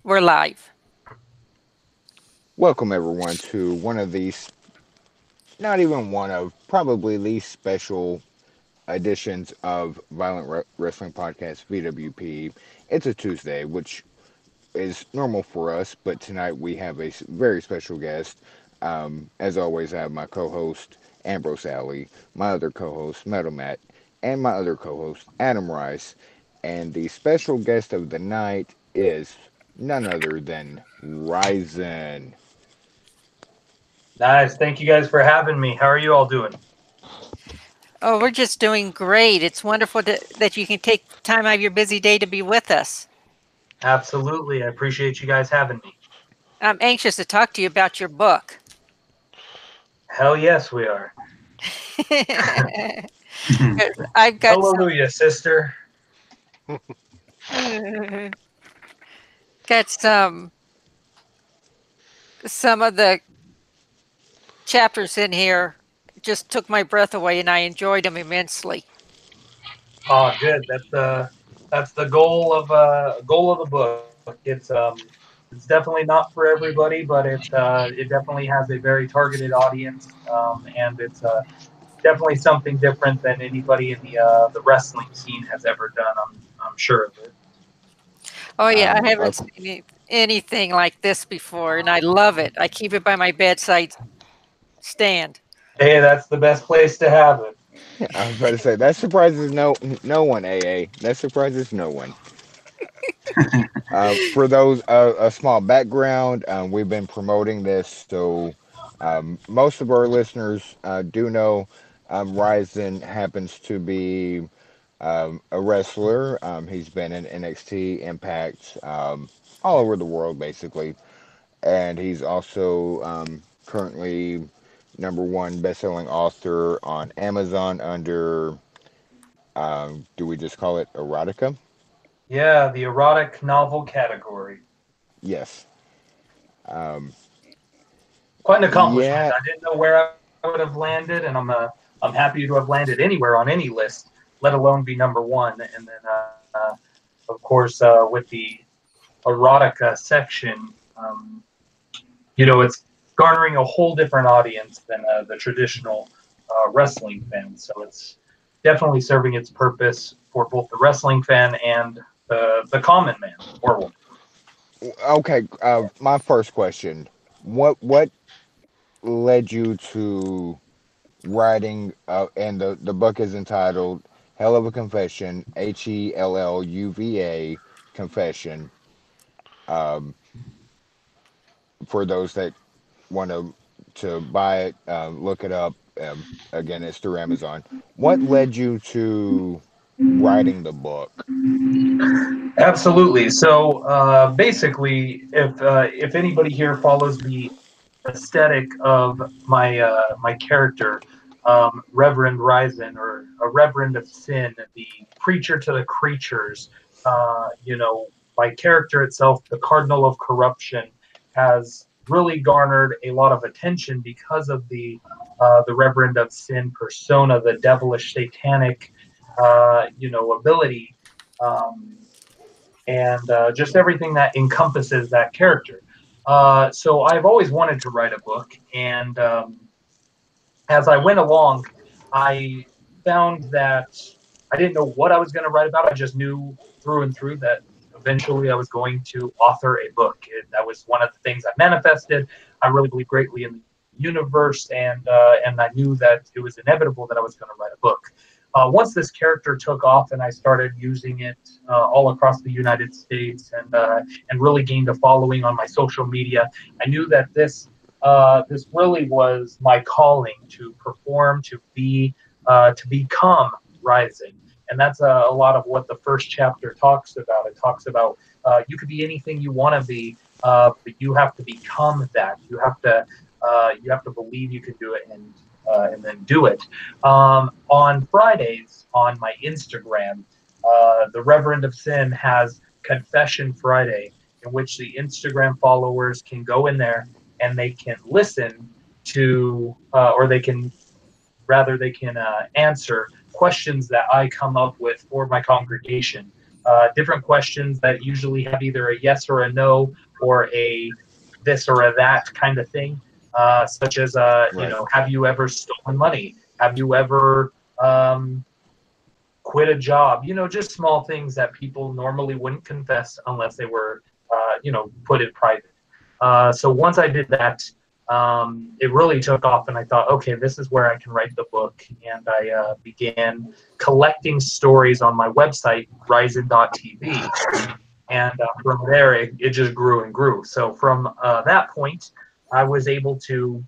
We're live. Welcome everyone to one of these, not even one of, probably least special editions of Wrestling Podcast VWP. It's a Tuesday, which is normal for us, but tonight we have a very special guest. As always, I have my co-host Ambrose Alley, my other co-host Metal Matt, and my other co-host Adam Rice. And the special guest of the night is none other than RYZIN. Nice. Thank you guys for having me. How are you all doing? Oh, we're just doing great. It's wonderful that you can take time out of your busy day to be with us. Absolutely. I appreciate you guys having me. I'm anxious to talk to you about your book. Hell yes, we are. 'Cause I've got Hallelujah, sister. some, got some of the chapters in here just took my breath away, and I enjoyed them immensely. Oh, good. That's the goal of the book. It's definitely not for everybody, but it definitely has a very targeted audience, and it's definitely something different than anybody in the wrestling scene has ever done. I'm sure of it. Oh yeah, I haven't Of seen anything like this before, and I love it. I keep it by my bedside stand. Hey, that's the best place to have it. I was about to say that surprises no one. AA that surprises no one. For those a small background, we've been promoting this, so most of our listeners do know Ryzen happens to be a wrestler. He's been in NXT, Impact, all over the world basically, and he's also currently number one best-selling author on Amazon under do we just call it erotica? Yeah, the erotic novel category. Yes. Um, Quite an accomplishment. yeah. I didn't know where I would have landed, and I'm happy to have landed anywhere on any list, let alone be number one. And then, of course, with the erotica section, it's garnering a whole different audience than the traditional wrestling fan. So it's definitely serving its purpose for both the wrestling fan and the common man or woman. Okay. My first question: what led you to writing? And the book is entitled "Hell of a Confession." HELLUVA Confession. Um, for those that want to buy it, look it up. Again, it's through Amazon. What led you to writing the book? Absolutely. So basically, if anybody here follows the aesthetic of my character, Reverend Ryzen, or a Reverend of Sin, the preacher to the creatures, my character itself, the Cardinal of Corruption, has really garnered a lot of attention because of the Reverend of Sin persona, the devilish, satanic, ability. Um, and just everything that encompasses that character. So I've always wanted to write a book, and as I went along, I found that I didn't know what I was going to write about. I just knew through and through that eventually I was going to author a book. That was one of the things I manifested. I really believe greatly in the universe, and I knew that it was inevitable that I was going to write a book. Once this character took off and I started using it all across the United States, and really gained a following on my social media, I knew that this really was my calling to perform, to become rising. And that's a lot of what the first chapter talks about. It talks about you could be anything you want to be, but you have to become that. You have to believe you can do it, and then do it. On Fridays on my Instagram, the Reverend of Sin has Confession Friday, in which the Instagram followers can go in there and they can listen to, or they can answer questions that I come up with for my congregation different questions that usually have either a yes or a no or a this or a that kind of thing, such as, Right. have you ever stolen money? Have you ever quit a job? Just small things that people normally wouldn't confess unless they were, put in private. So once I did that, it really took off, and I thought, okay, this is where I can write the book. And I began collecting stories on my website, RYZIN.tv. And from there, it just grew and grew. So from that point, I was able to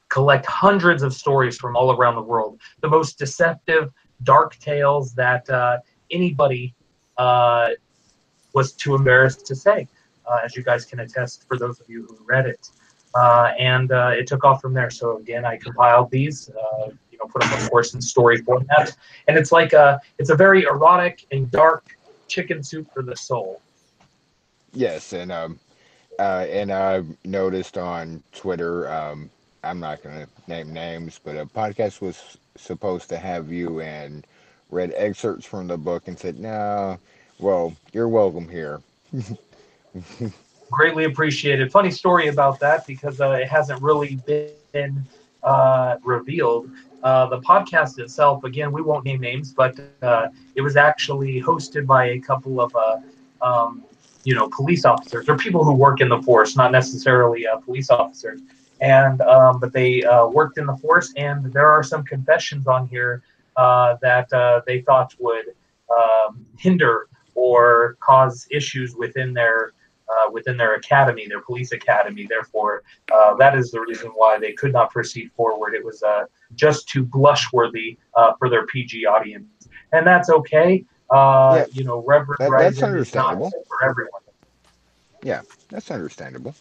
collect hundreds of stories from all around the world, the most deceptive, dark tales that anybody was too embarrassed to say, as you guys can attest for those of you who read it. And it took off from there. So again, I compiled these, put them, of course, in story format, and it's a very erotic and dark chicken soup for the soul. Yes, and I've noticed on Twitter, I'm not going to name names, but a podcast was supposed to have you and read excerpts from the book and said, no, well, you're welcome here. Greatly appreciated. Funny story about that because it hasn't really been revealed. The podcast itself, again, we won't name names, but it was actually hosted by a couple of police officers or people who work in the force, not necessarily police officers. And but they worked in the force, and there are some confessions on here that they thought would hinder or cause issues within their academy, their police academy. Therefore, that is the reason why they could not proceed forward. It was just too blush-worthy for their PG audience, and that's okay. Yeah, Reverend that's Ryzen is not understandable. for everyone. Yeah, that's understandable.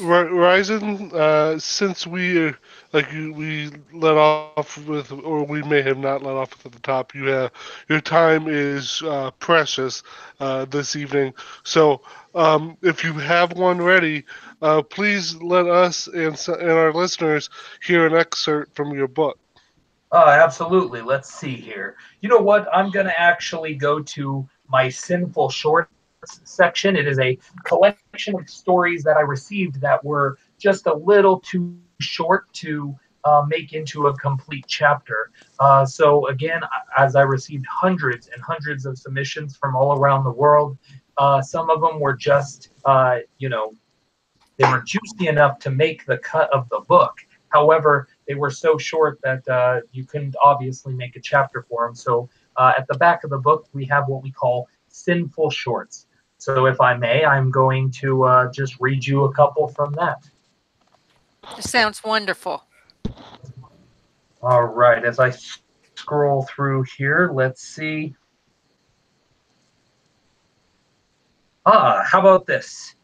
Ryzen, since we let off with, or we may have not let off at the top, your time is precious this evening. So, if you have one ready, please let us and our listeners hear an excerpt from your book. Absolutely. Let's see here. You know what? I'm going to actually go to my Sinful Shorts section. It is a collection of stories that I received that were just a little too short to make into a complete chapter. So, again, as I received hundreds and hundreds of submissions from all around the world, some of them were just, they were juicy enough to make the cut of the book. However, they were so short that you couldn't obviously make a chapter for them. So at the back of the book, we have what we call Sinful Shorts. So if I may, I'm going to just read you a couple from that. This sounds wonderful. All right, as I scroll through here, let's see. How about this?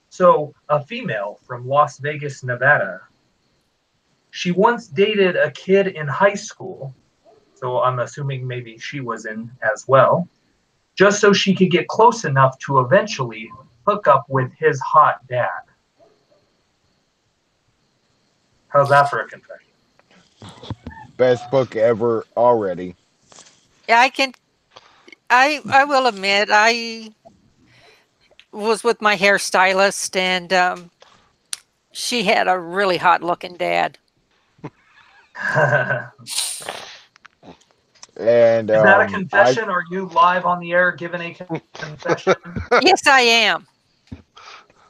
So a female from Las Vegas, Nevada. She once dated a kid in high school, so I'm assuming maybe she was in as well, just so she could get close enough to eventually hook up with his hot dad. How's that for a confession? Best book ever already. Yeah, I will admit I was with my hairstylist, and she had a really hot looking dad. And Is that a I confession? Are you live on the air giving a confession? Yes, I am.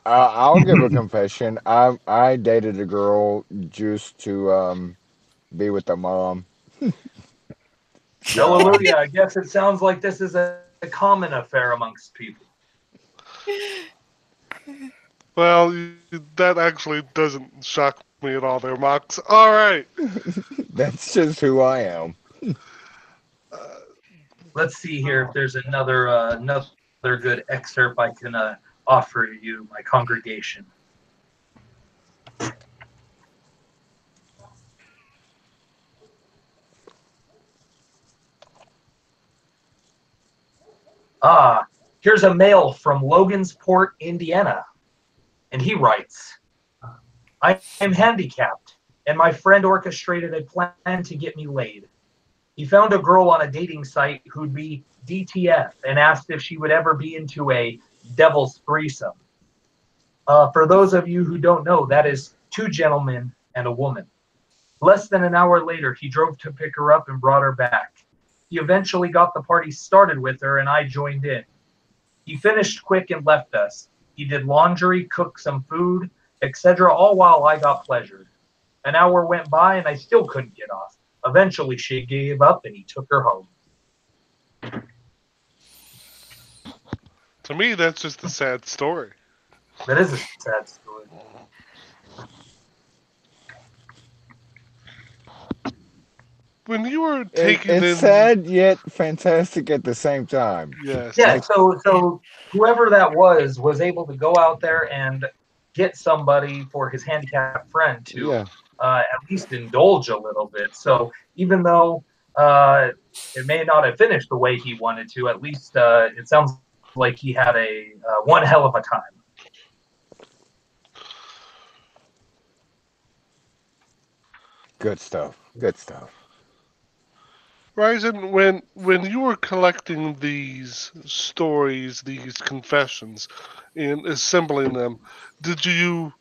I'll give a confession. I dated a girl just to be with the mom. Yeah. Hallelujah. I guess it sounds like this is a common affair amongst people. Well, that actually doesn't shock me at all, there, Mox. All right. That's just who I am. Let's see here if there's another good excerpt I can offer you, my congregation. Here's a mail from Logansport, Indiana, and he writes, I am handicapped, and my friend orchestrated a plan to get me laid. He found a girl on a dating site who'd be DTF and asked if she would ever be into a devil's threesome. For those of you who don't know, that is two gentlemen and a woman. Less than an hour later, he drove to pick her up and brought her back. He eventually got the party started with her, and I joined in. He finished quick and left us. He did laundry, cooked some food, etc., all while I got pleasured. An hour went by, and I still couldn't get off. Eventually, she gave up, and he took her home. To me, that's just a sad story. That is a sad story. When you were taking It's in, sad yet fantastic at the same time. yes, Yeah, so whoever that was able to go out there and get somebody for his handicapped friend to Yeah. at least indulge a little bit. So even though it may not have finished the way he wanted to, at least it sounds like he had a one hell of a time. Good stuff. Good stuff. RYZIN, when you were collecting these stories, these confessions, and assembling them, did you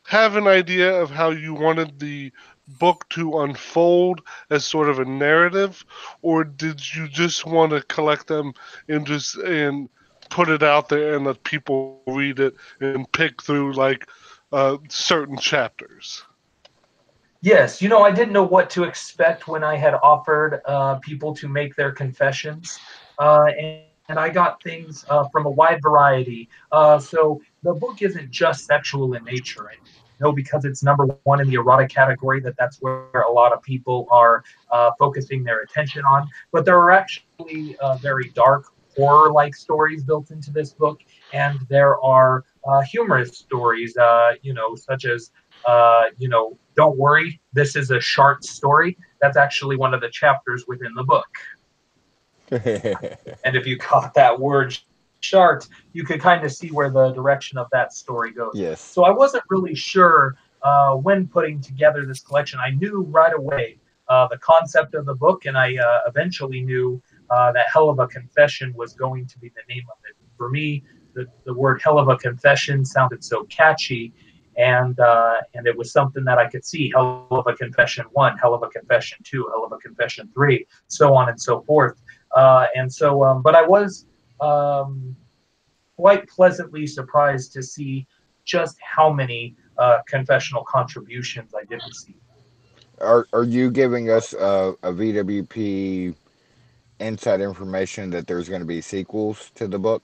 have an idea of how you wanted the book to unfold as sort of a narrative, or did you just want to collect them and put it out there and let people read it and pick through like certain chapters? Yes, you know, I didn't know what to expect when I had offered people to make their confessions, and I got things from a wide variety. So the book isn't just sexual in nature. I know because it's number one in the erotic category that that's where a lot of people are focusing their attention on. But there are actually very dark horror-like stories built into this book, and there are humorous stories, such as don't worry, this is a short story. That's actually one of the chapters within the book. And if you caught that word short, you could kind of see where the direction of that story goes. Yes. So I wasn't really sure when putting together this collection. I knew right away the concept of the book, and I eventually knew that Hell of a Confession was going to be the name of it. For me, the word Hell of a Confession sounded so catchy, and it was something that I could see. Hell of a Confession 1, Hell of a Confession 2, Hell of a Confession 3, so on and so forth. But I was quite pleasantly surprised to see just how many confessional contributions I did receive. Are you giving us a VWP inside information that there's going to be sequels to the book?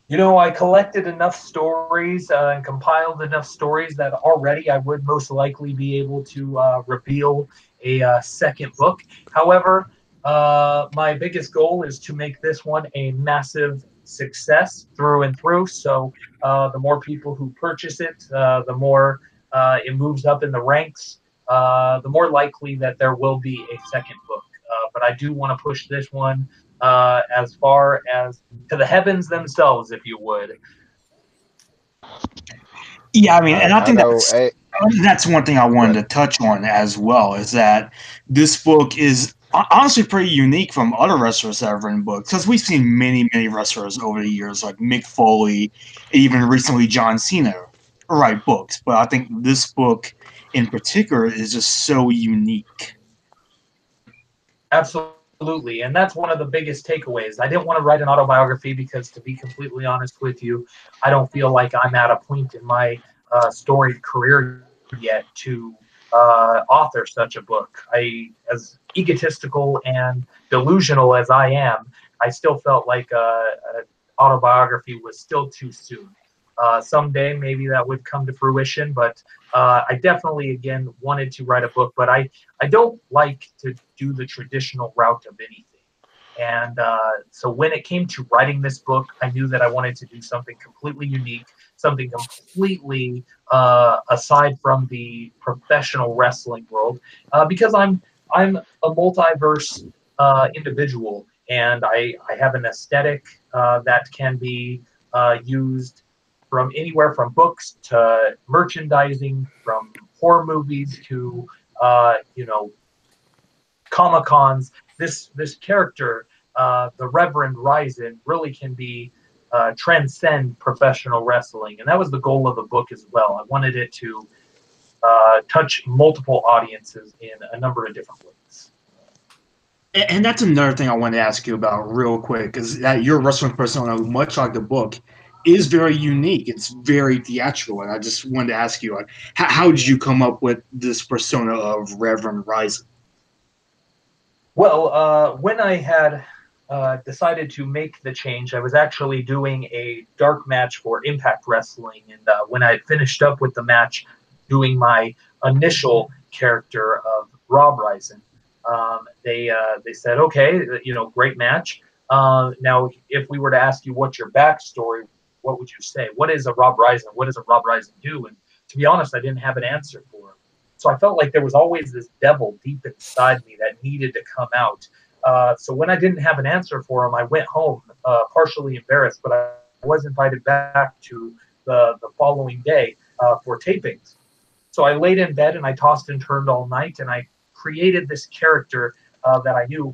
You know, I collected enough stories and compiled enough stories that already I would most likely be able to reveal a second book. However, my biggest goal is to make this one a massive success through and through. So the more people who purchase it, the more it moves up in the ranks, the more likely that there will be a second book. But I do want to push this one as far as to the heavens themselves, if you would. Yeah, I mean, and I I think know. that's one thing I wanted to touch on as well is that this book is honestly pretty unique from other wrestlers that have written books because we've seen many wrestlers over the years like Mick Foley, even recently John Cena write books, but I think this book in particular is just so unique. Absolutely. And that's one of the biggest takeaways. I didn't want to write an autobiography because, to be completely honest with you, I don't feel like I'm at a point in my storied career yet to author such a book. As egotistical and delusional as I am, I still felt like an autobiography was still too soon. Someday maybe that would come to fruition, but I definitely again wanted to write a book, but I don't like to do the traditional route of anything. And so when it came to writing this book, I knew that I wanted to do something completely unique, something completely aside from the professional wrestling world, because I'm a multiverse individual, and I have an aesthetic that can be used from anywhere from books to merchandising, from horror movies to Comic-Cons, this character, the Reverend RYZIN, really can be transcend professional wrestling, and that was the goal of the book as well. I wanted it to touch multiple audiences in a number of different ways. And that's another thing I wanted to ask you about real quick, is that your wrestling persona, much like the book, is very unique. It's very theatrical, and I just wanted to ask you, like, how did you come up with this persona of Reverend RYZIN? Well, when I had decided to make the change, I was actually doing a dark match for Impact Wrestling, and when I had finished up with the match, doing my initial character of Rob RYZIN, they said, okay, great match. Now, if we were to ask you what's your backstory, what would you say? What is a Rob RYZIN? What does a Rob RYZIN do? And to be honest, I didn't have an answer for him. So I felt like there was always this devil deep inside me that needed to come out. So when I didn't have an answer for him, I went home, partially embarrassed, but I was invited back to the following day for tapings. So I laid in bed and I tossed and turned all night, and I created this character that I knew.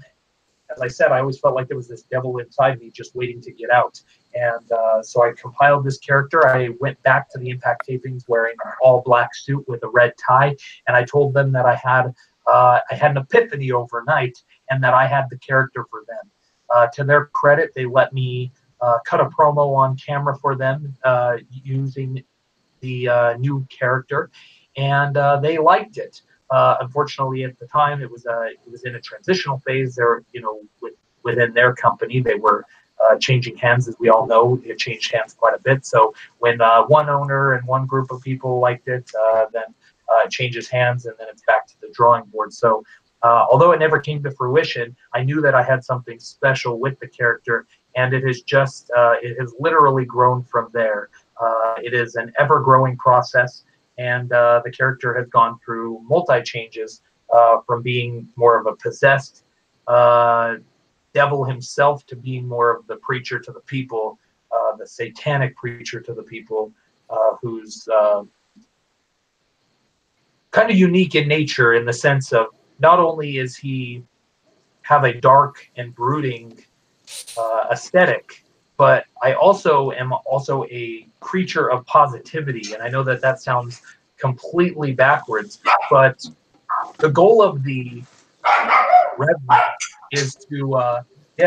As I said, I always felt like there was this devil inside me just waiting to get out. And so I compiled this character. I went back to the Impact tapings wearing an all-black suit with a red tie, and I told them that I had an epiphany overnight and that I had the character for them. To their credit, they let me cut a promo on camera for them using the new character, and they liked it. Unfortunately, at the time, it was in a transitional phase. There, within their company, they were changing hands, as we all know. It changed hands quite a bit. So when one owner and one group of people liked it, then it changes hands, and then it's back to the drawing board. So although it never came to fruition, I knew that I had something special with the character, and it has literally grown from there. It is an ever-growing process. And the character has gone through multi-changes from being more of a possessed devil himself to being more of the preacher to the people, the satanic preacher to the people, who's kind of unique in nature in the sense of not only is he have a dark and brooding aesthetic, but I also am a creature of positivity. And I know that sounds completely backwards, but the goal of the Reverend is to,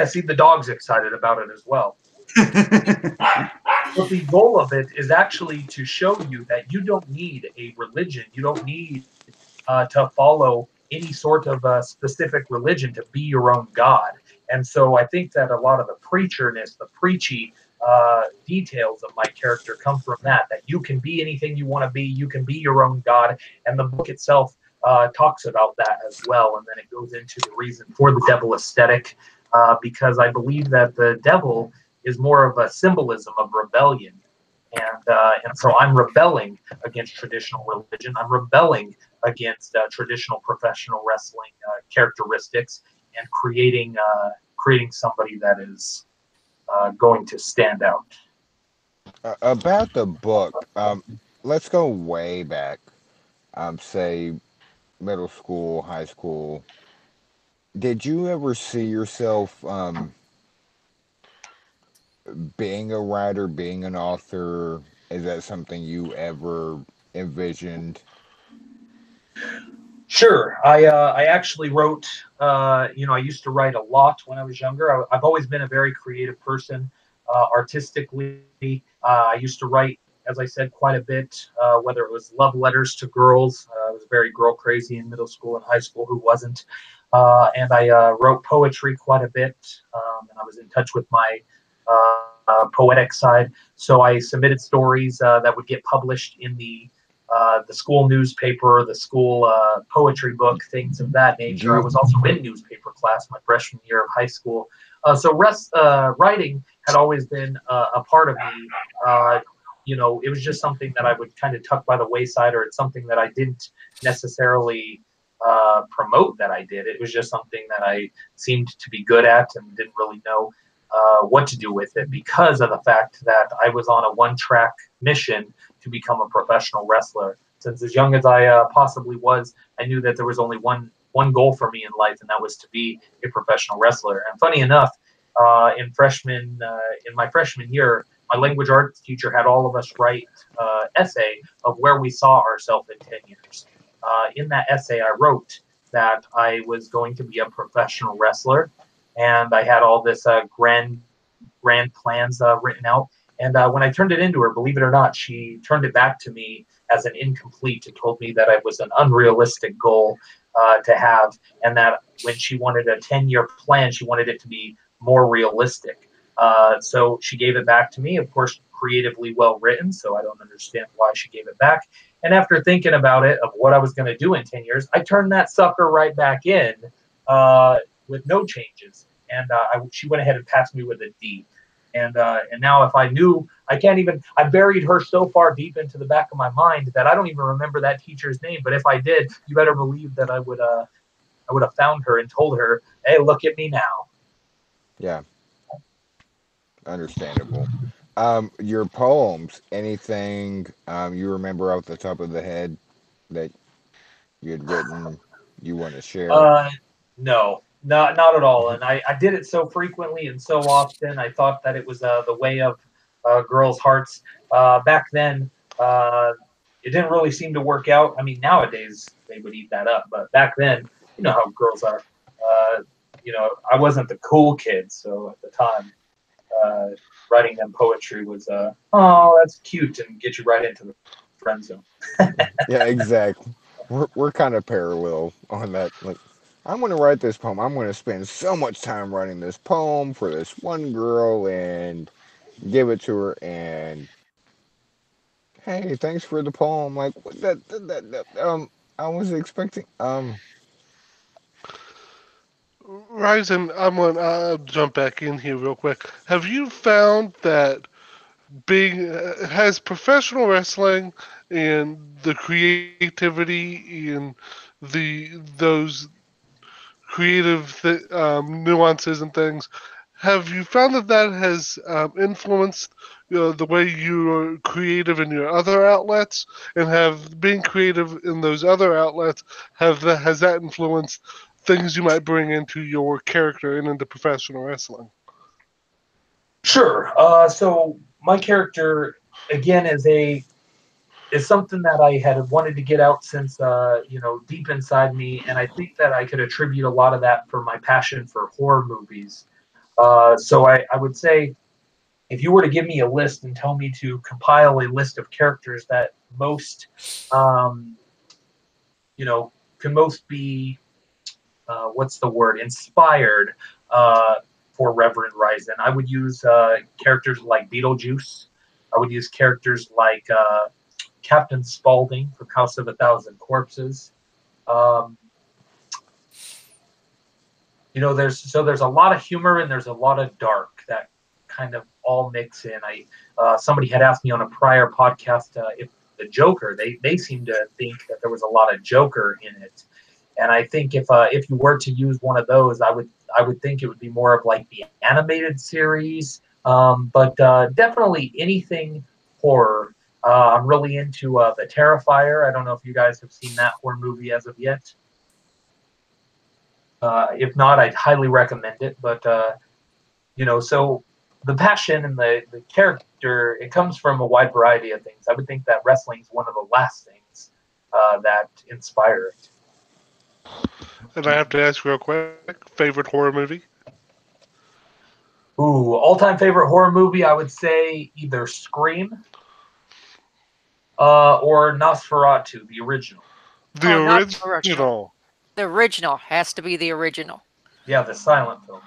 see, the dog's excited about it as well. But the goal of it is actually to show you that you don't need a religion. You don't need to follow any sort of a specific religion to be your own God. And so I think that a lot of the preacherness, the preachy details of my character come from that you can be anything you want to be. You can be your own God. And the book itself talks about that as well. And then it goes into the reason for the devil aesthetic, because I believe that the devil is more of a symbolism of rebellion. And so I'm rebelling against traditional religion. I'm rebelling against traditional professional wrestling characteristics, and creating somebody that is going to stand out. About the book, let's go way back. Say middle school, high school. Did you ever see yourself being a writer, being an author? Is that something you ever envisioned? Sure. I actually wrote, I used to write a lot when I was younger. I've always been a very creative person, artistically. I used to write, as I said, quite a bit, whether it was love letters to girls. I was very girl crazy in middle school and high school. Who wasn't? And I wrote poetry quite a bit, and I was in touch with my poetic side. So I submitted stories that would get published in the school newspaper, the school poetry book, things of that nature. I was also in newspaper class my freshman year of high school. So writing had always been a part of me. It was just something that I would kind of tuck by the wayside, or it's something that I didn't necessarily promote that I did. It was just something that I seemed to be good at and didn't really know what to do with it, because of the fact that I was on a one-track mission to become a professional wrestler. Since as young as I possibly was, I knew that there was only one one goal for me in life, and that was to be a professional wrestler. And funny enough, in my freshman year, my language arts teacher had all of us write essay of where we saw ourselves in 10 years. In that essay, I wrote that I was going to be a professional wrestler, and I had all this grand plans written out. And when I turned it into her, believe it or not, she turned it back to me as an incomplete and told me that it was an unrealistic goal to have, and that when she wanted a 10-year plan, she wanted it to be more realistic. So she gave it back to me, of course, creatively well written, so I don't understand why she gave it back. And after thinking about it, of what I was going to do in 10 years, I turned that sucker right back in with no changes. And she went ahead and passed me with a D. And now if I knew, I can't even, I buried her so far deep into the back of my mind that I don't even remember that teacher's name. But if I did, you better believe that I would have found her and told her, hey, look at me now. Yeah, understandable. Your poems, anything you remember off the top of the head that you had written you want to share? No, not at all. And I did it so frequently and so often. I thought that it was the way of girls' hearts. Back then, it didn't really seem to work out. I mean, nowadays they would eat that up, but back then, you know how girls are. I wasn't the cool kid, so at the time, uh, writing them poetry was, oh, that's cute, and get you right into the friend zone. Yeah, exactly. We're kind of parallel on that. Like, I'm going to write this poem. I'm going to spend so much time writing this poem for this one girl and give it to her. And hey, thanks for the poem. Like I was expecting. Ryzen, I'll jump back in here real quick. Have you found that being has professional wrestling and the creativity and those creative nuances and things, have you found that has influenced the way you're creative in your other outlets, and have being creative in those other outlets has that influenced things you might bring into your character and into professional wrestling? Sure. So my character again is something that I had wanted to get out since deep inside me, and I think that I could attribute a lot of that for my passion for horror movies. So I would say if you were to give me a list and tell me to compile a list of characters that most can most be what's the word, inspired for Reverend Ryzen. I would use characters like Beetlejuice. I would use characters like Captain Spaulding from House of a Thousand Corpses. Um, there's a lot of humor and there's a lot of dark that kind of all mix in. Somebody had asked me on a prior podcast if the Joker. They seem to think that there was a lot of Joker in it. And I think if you were to use one of those, I would think it would be more of like the animated series, but definitely anything horror. I'm really into the Terrifier. I don't know if you guys have seen that horror movie as of yet. If not, I'd highly recommend it. But so the passion and the character, it comes from a wide variety of things. I would think that wrestling is one of the last things that inspire it. And I have to ask real quick, favorite horror movie? Ooh, all-time favorite horror movie, I would say either Scream or Nosferatu, the original. The Oh, not the original. original. The original has to be the original. Yeah, the silent film.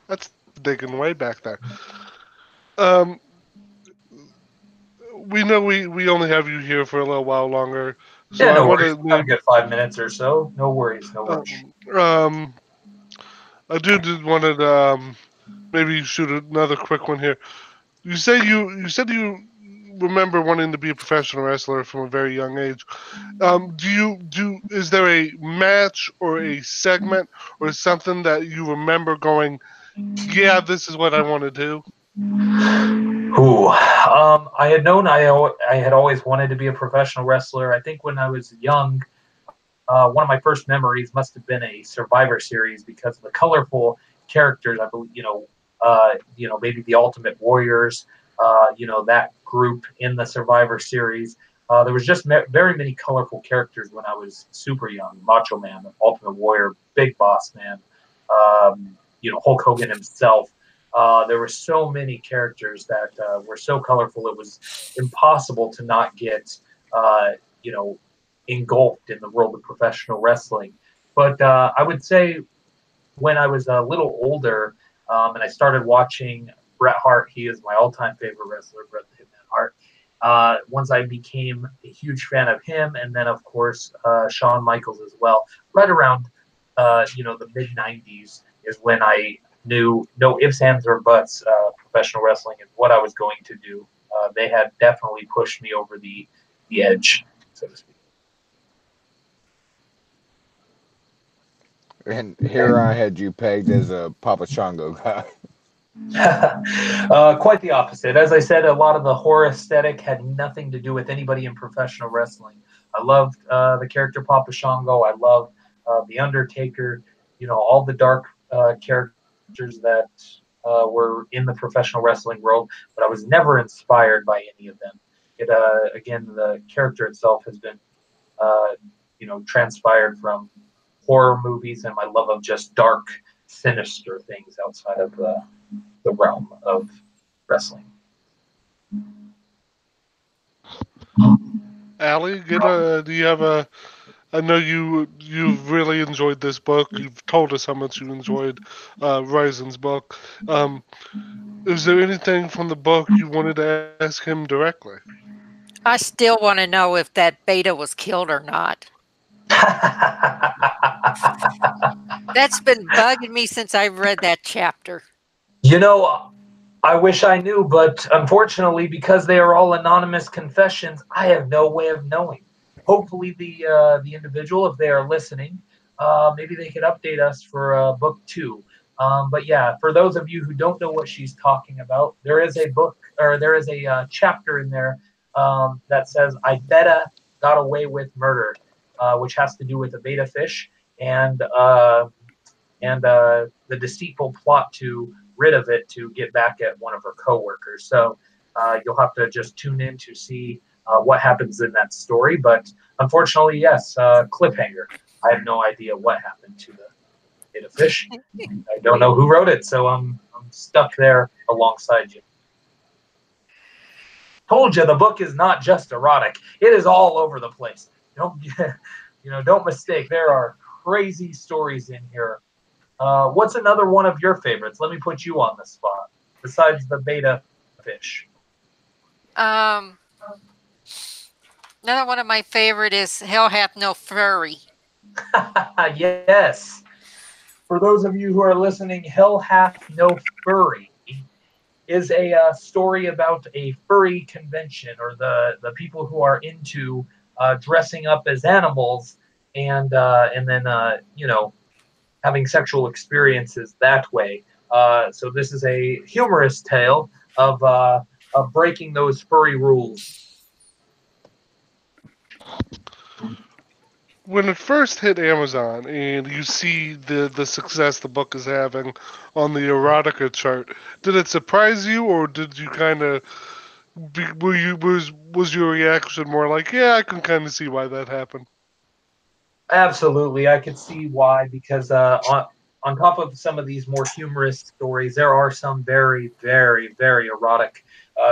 That's digging way back there. Um, we know we only have you here for a little while longer, so Yeah, no I want worries. to Have a good 5 minutes or so. No worries, no rush. I do just wanted maybe shoot another quick one here. You said you remember wanting to be a professional wrestler from a very young age. Is there a match or a segment or something that you remember going, yeah, this is what I want to do? Ooh, I had known I had always wanted to be a professional wrestler. I think when I was young, one of my first memories must have been a Survivor series because of the colorful characters. I believe, maybe the Ultimate Warriors, that group in the Survivor series. There was just very many colorful characters when I was super young. Macho Man, Ultimate Warrior, Big Boss Man, Hulk Hogan himself. There were so many characters that were so colorful it was impossible to not get, you know, engulfed in the world of professional wrestling. But I would say when I was a little older and I started watching Bret Hart, he is my all-time favorite wrestler, Bret the Hitman Hart. Once I became a huge fan of him, and then of course Shawn Michaels as well. Right around the mid '90s is when I knew no ifs, ands, or buts. Professional wrestling is what I was going to do. They had definitely pushed me over the edge, so to speak. And here I had you pegged as a Papa Shango guy. Quite the opposite. As I said, a lot of the horror aesthetic had nothing to do with anybody in professional wrestling. I loved the character Papa Shango. I love the Undertaker. All the dark characters that were in the professional wrestling world, but I was never inspired by any of them. It again, the character itself has been transpired from horror movies and my love of just dark, sinister things outside of the realm of wrestling. Allie, do you have a? I know you've really enjoyed this book. You've told us how much you enjoyed RYZIN's book. Is there anything from the book you wanted to ask him directly? I still want to know if that beta was killed or not. That's been bugging me since I read that chapter. you know, I wish I knew, but unfortunately, because they are all anonymous confessions, I have no way of knowing. Hopefully, the individual, if they are listening, maybe they could update us for book two. But yeah, for those of you who don't know what she's talking about, there is a book or there is a chapter in there that says "I betta got away with murder," which has to do with a beta fish and the deceitful plot to rid of it to get back at one of her coworkers. So you'll have to just tune in to see what happens in that story. But unfortunately, yes, cliffhanger. I have no idea what happened to the beta fish. I don't know who wrote it, so I'm stuck there alongside you. Told you the book is not just erotic; it is all over the place. Don't don't mistake. There are crazy stories in here. What's another one of your favorites? Let me put you on the spot. Besides the beta fish. Um, Another one of my favorite is Hell Hath No Fury. Yes. For those of you who are listening, Hell Hath No Furry is a story about a furry convention or the people who are into dressing up as animals and then having sexual experiences that way. So this is a humorous tale of breaking those furry rules. When it first hit Amazon and you see the success the book is having on the erotica chart, did it surprise you, or did you kind of was your reaction more like, yeah, I can kind of see why that happened? Absolutely, I could see why because on top of some of these more humorous stories, there are some very, very, very erotic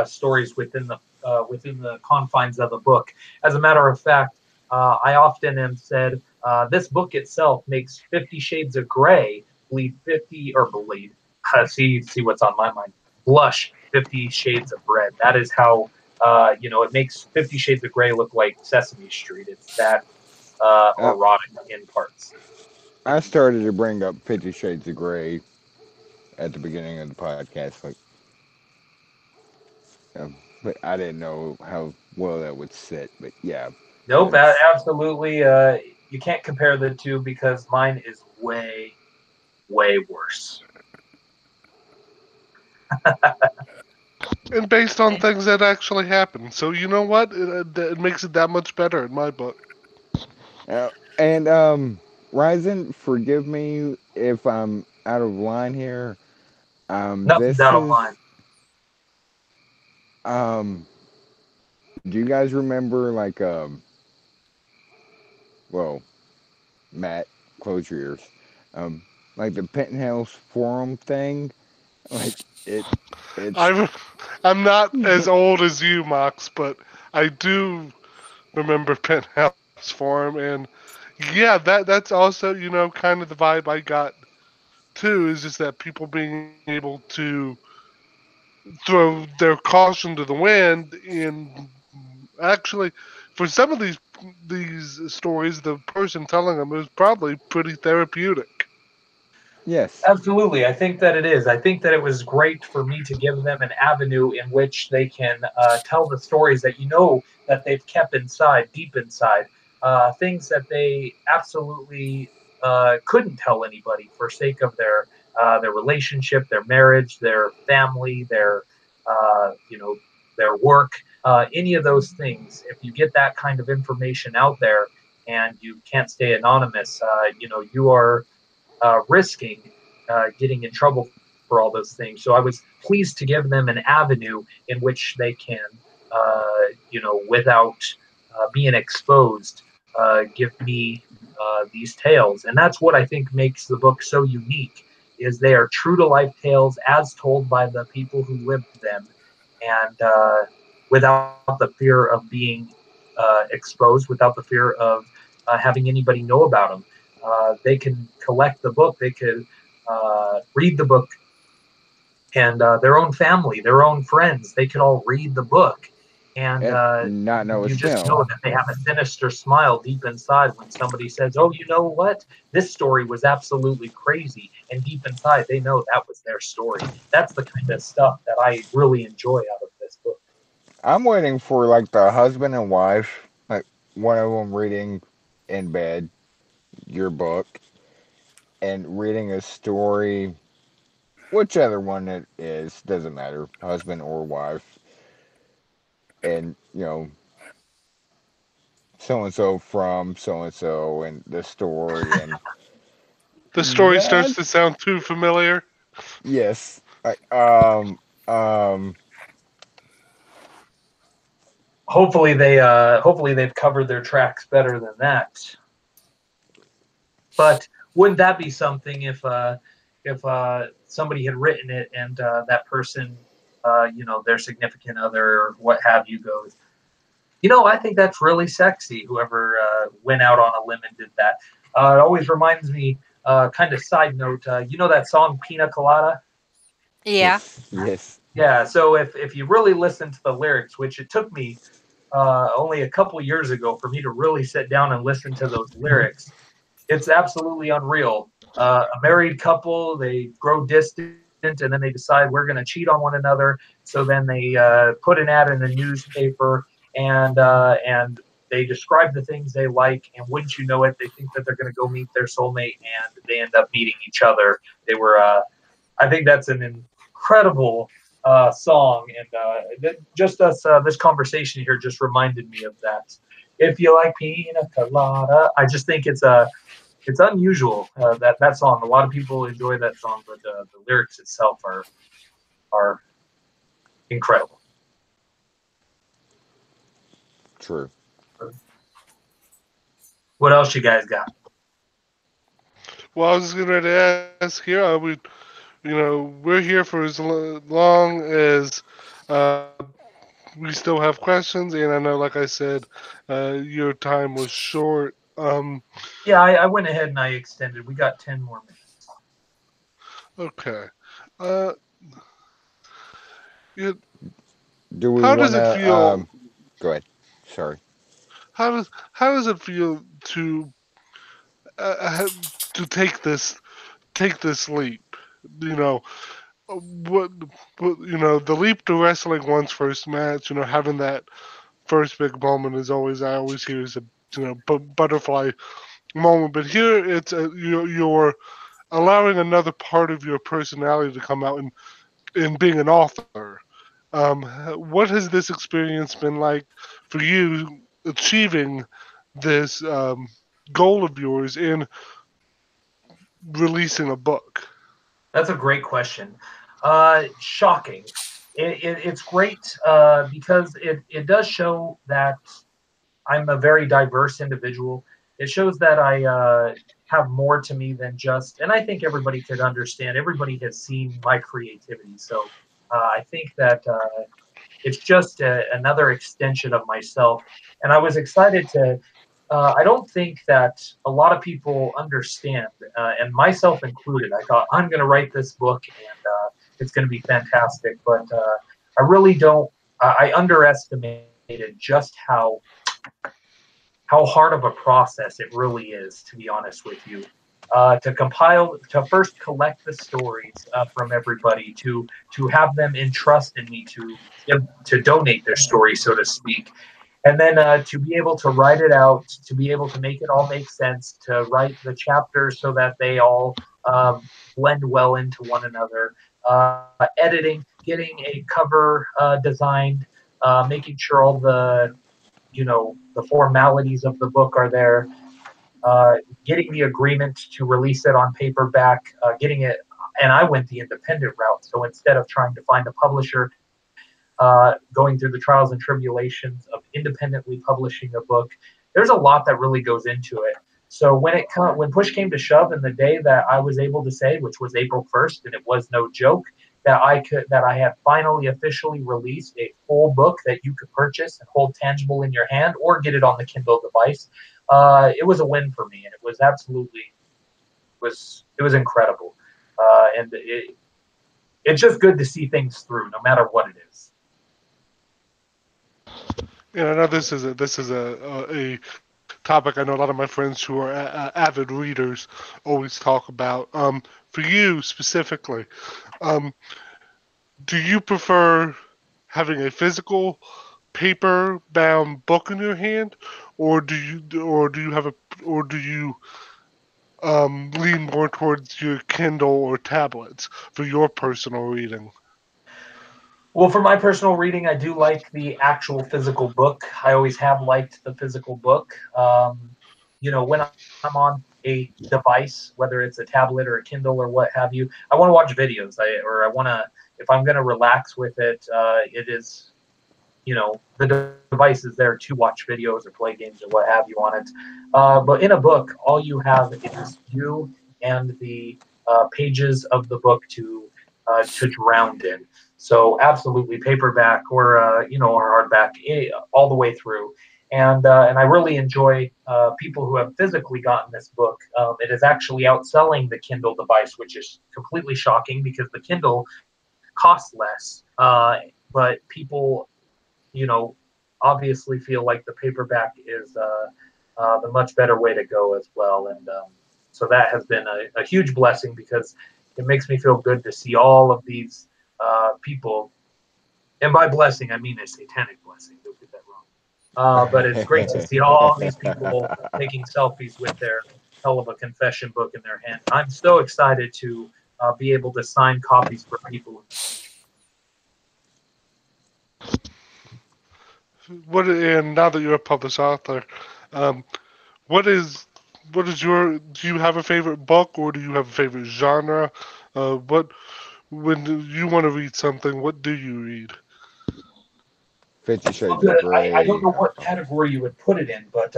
stories within the confines of the book. As a matter of fact, I often am said this book itself makes 50 Shades of Grey bleed 50 or bleed. See what's on my mind. Blush 50 Shades of Red. That is how it makes 50 Shades of Grey look like Sesame Street. It's that Uh, erotic in parts. I started to bring up 50 Shades of Grey at the beginning of the podcast, but I didn't know how well that would sit. But yeah, Nope, that's absolutely. You can't compare the two because mine is way, way worse. And based on things that actually happened. So you know what? It makes it that much better in my book. uh, And Ryzen, forgive me if I'm out of line here. Nothing's This out of is line. um. Do you guys remember like well, Matt, close your ears. Um, like the Penthouse Forum thing. Like it, it's I'm I'm not as old as you, Mox, but I do remember Penthouse Forum, and yeah, that's also kind of the vibe I got too. Is just that people being able to throw their caution to the wind, and actually, for some of these stories, the person telling them is probably pretty therapeutic. yes, Absolutely. I think that it is. I think that it was great for me to give them an avenue in which they can tell the stories that that they've kept inside, deep inside, things that they absolutely couldn't tell anybody for sake of their relationship, their marriage, their family, their work, any of those things. If you get that kind of information out there and you can't stay anonymous, you are risking getting in trouble for all those things. So I was pleased to give them an avenue in which they can, without being exposed, give me these tales. And that's what I think makes the book so unique is they are true to life tales as told by the people who lived them, and without the fear of being exposed, without the fear of having anybody know about them. They can collect the book. They could read the book, and their own family, their own friends, they could all read the book, and and not know you it's just them. know that they have a sinister smile deep inside when somebody says, "Oh, you know what? This story was absolutely crazy," and deep inside they know that was their story. That's the kind of stuff that I really enjoy out of this book. I'm waiting for like the husband and wife, like one of them reading in bed your book and reading a story, whichever one it is, doesn't matter, husband or wife, and so and so from so and so and the story and The story starts to that's sound too familiar. yes. Um Hopefully they've covered their tracks better than that. But wouldn't that be something if somebody had written it and that person, their significant other or what have you goes, I think that's really sexy. Whoever went out on a limb and did that. It always reminds me. Kind of side note, that song "Pina Colada." Yeah. yes. Yeah. So if you really listen to the lyrics, which it took me only a couple years ago for me to really sit down and listen to those lyrics, it's absolutely unreal. A married couple, they grow distant and then they decide we're going to cheat on one another. So then they put an ad in the newspaper and they describe the things they like. And wouldn't you know it, they think that they're going to go meet their soulmate and they end up meeting each other. They were, I think that's an incredible song. And just this conversation here just reminded me of that. If you like pina colada, I just think it's unusual that song. A lot of people enjoy that song, but the lyrics itself are incredible. True. What else you guys got? Well, I was going to ask here. We're here for as long as uh, we still have questions, and I know, like I said, your time was short. Yeah, I went ahead and I extended. We got 10 more minutes. Okay. Uh, you, Do we how want does it to feel? go ahead. Sorry. How does it feel uh, to take this leap? You know what, the leap to wrestling one's first match. Having that first big moment is always I always hear is a butterfly moment. But here it's you're allowing another part of your personality to come out in being an author. What has this experience been like for you achieving this? goal of yours in releasing a book? That's a great question. Shocking. It's great because it does show that I'm a very diverse individual. It shows that I have more to me than just, and I think everybody could understand. Everybody has seen my creativity, so I think that it's just another extension of myself. And I was excited to. I don't think that a lot of people understand, and myself included. I thought I'm going to write this book, and it's going to be fantastic. But I really don't. I underestimated just how hard of a process it really is, to be honest with you. To first collect the stories from everybody, to have them entrust in me to donate their story, so to speak, and then to be able to write it out, to be able to make it all make sense, to write the chapters so that they all blend well into one another, editing, getting a cover designed, making sure all the formalities of the book are there, getting the agreement to release it on paperback, getting it, and I went the independent route. So instead of trying to find a publisher, going through the trials and tribulations of independently publishing a book, there's a lot that really goes into it. So when push came to shove, and the day that I was able to say, which was April 1st, and it was no joke, that I had finally officially released a full book that you could purchase and hold tangible in your hand or get it on the Kindle device, it was a win for me, and it was absolutely it was incredible, and it's just good to see things through, no matter what it is. And I know this is a topic I know a lot of my friends who are avid readers always talk about. For you specifically, um, do you prefer having a physical paper bound book in your hand, or do you have a or do you lean more towards your Kindle or tablets for your personal reading? Well, for my personal reading, I do like the actual physical book. I always have liked the physical book. When I'm on a device, whether it's a tablet or a Kindle or what have you, I want to watch videos. I want to, if I'm going to relax with it, it is, the device is there to watch videos or play games or what have you on it. But in a book, all you have is you and the pages of the book to drown in. So absolutely paperback or hardback, all the way through. And I really enjoy people who have physically gotten this book. It is actually outselling the Kindle device, which is completely shocking because the Kindle costs less. But people, you know, obviously feel like the paperback is the much better way to go as well. And so that has been a huge blessing because it makes me feel good to see all of these people. And by blessing, I mean a satanic blessing. Don't get that wrong. But it's great to see all these people taking selfies with their hell of a confession book in their hand. I'm so excited to be able to sign copies for people. And now that you're a published author, um, what is your do you have a favorite book or do you have a favorite genre? What when you want to read something, what do you read? 50 Shades of I don't Grey. know what category you would put it in, but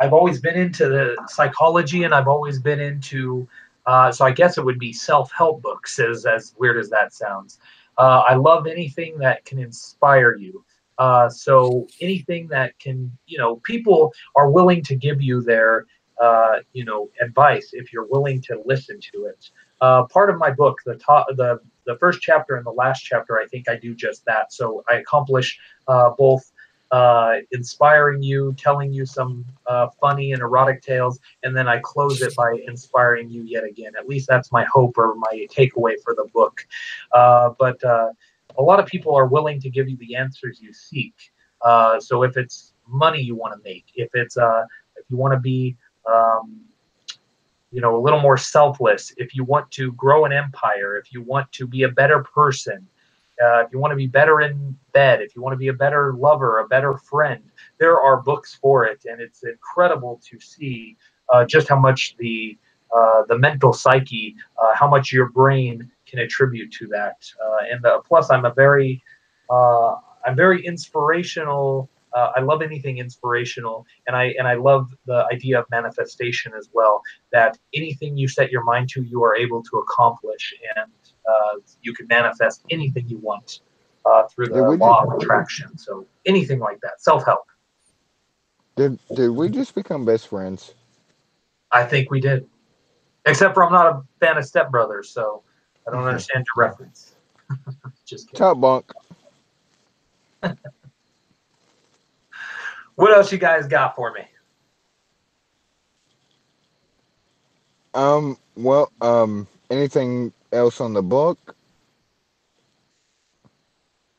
I've always been into the psychology, and I've always been into. So I guess it would be self-help books, as weird as that sounds. I love anything that can inspire you. So anything that can, people are willing to give you their, advice if you're willing to listen to it. Part of my book, the first chapter and the last chapter, I think I do just that. So I accomplish both inspiring you, telling you some funny and erotic tales, and then I close it by inspiring you yet again. At least that's my hope or my takeaway for the book. But a lot of people are willing to give you the answers you seek. So if it's money you want to make, if you want to be a little more selfless, if you want to grow an empire, if you want to be a better person, If you want to be better in bed, if you want to be a better lover, a better friend, there are books for it, and it's incredible to see just how much the mental psyche, how much your brain can attribute to that. And plus, uh, I'm very inspirational. I love anything inspirational, and I love the idea of manifestation as well. That anything you set your mind to, you are able to accomplish, and you can manifest anything you want through Did the we just law of attraction. So anything like that, self help. did we just become best friends? I think we did. Except for I'm not a fan of Step Brothers, so I don't understand your reference. Just kidding. Top bunk. What else you guys got for me? Well, anything else on the book?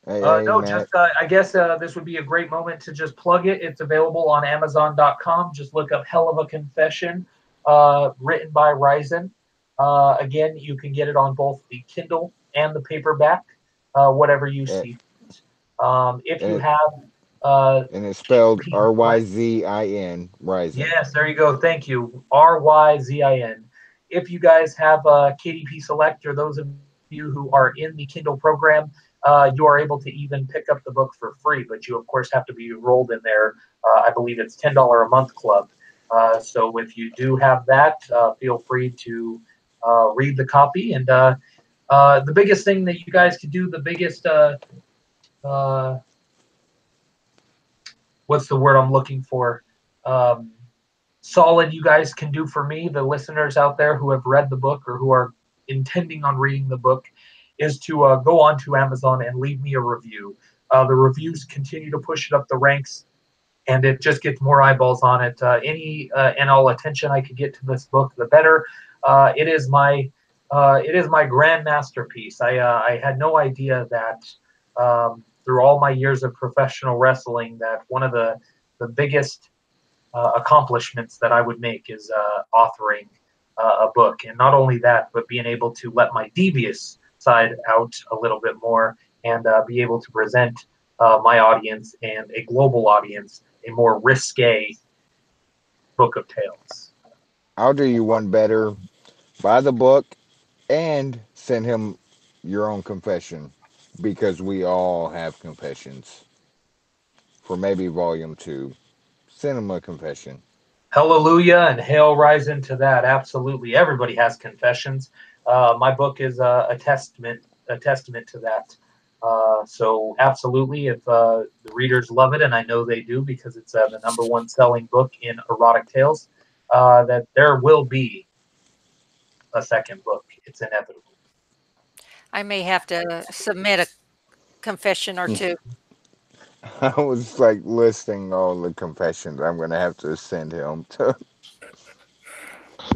Hey, No, Matt. just I guess this would be a great moment to just plug it. It's available on Amazon.com. Just look up "Hell of a Confession," written by RYZIN. Again, you can get it on both the Kindle and the paperback, whatever you Eh, see. If And you it have uh, and it's spelled KDP Select, RYZIN, Ryzen. yes, there you go. Thank you. RYZIN. If you guys have KDP Select, or those of you who are in the Kindle program, you are able to even pick up the book for free. But you, of course, have to be enrolled in their, I believe it's $10 a month club. So if you do have that, feel free to read the copy. And the biggest thing that you guys could do, the biggest, uh, what's the word I'm looking for? Um, Solid you guys can do for me, the listeners out there who have read the book or who are intending on reading the book, is to go on to Amazon and leave me a review. The reviews continue to push it up the ranks, and it just gets more eyeballs on it. Any and all attention I could get to this book, the better. It is my grand masterpiece. I had no idea that through all my years of professional wrestling, that one of the biggest accomplishments that I would make is authoring a book. And not only that, but being able to let my devious side out a little bit more, and be able to present my audience and a global audience a more risque book of tales. I'll do you one better. Buy the book and send him your own confession because we all have confessions for maybe volume two. Send him a confession. Hallelujah and hail rising to that. Absolutely, everybody has confessions. My book is a testament to that. So absolutely, if the readers love it, and I know they do because it's the number one selling book in erotic tales, that there will be a second book. It's inevitable. I may have to submit a confession or two. I was like listing all the confessions I'm gonna have to send him to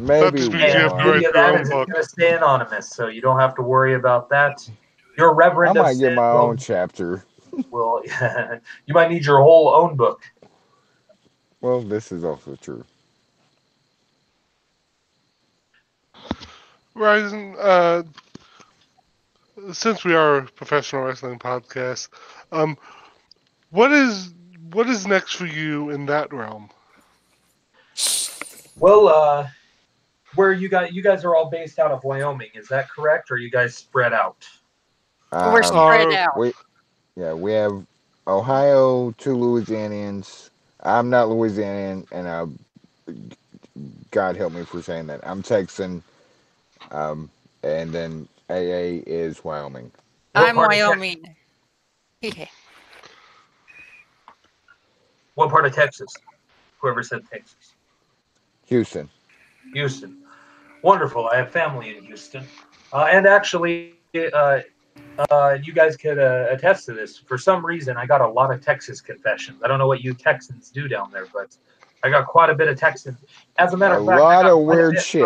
That maybe just means you And have the to beauty one. write of your that own is it's book. going to stay anonymous, so you don't have to worry about that. Your I Reverend of might Sin get my own will chapter. will you might need your whole own book. Well, this is also true. Ryzen, since we are a professional wrestling podcast, um, what is what is next for you in that realm? Well, where you guys are all based out of Wyoming, is that correct? Or are you guys spread out? We're Um, spread Uh, out. we yeah we have Ohio, two Louisianians. I'm not Louisianian, and God help me for saying that. I'm Texan, and then AA is Wyoming. What I'm part of Texas? Wyoming. Yeah. What part of Texas? Whoever said Texas. Houston. Houston. Wonderful. I have family in Houston, and actually, you guys could attest to this. For some reason, I got a lot of Texas confessions. I don't know what you Texans do down there, but I got quite a bit of Texans. As a matter A of fact, lot of weird shit.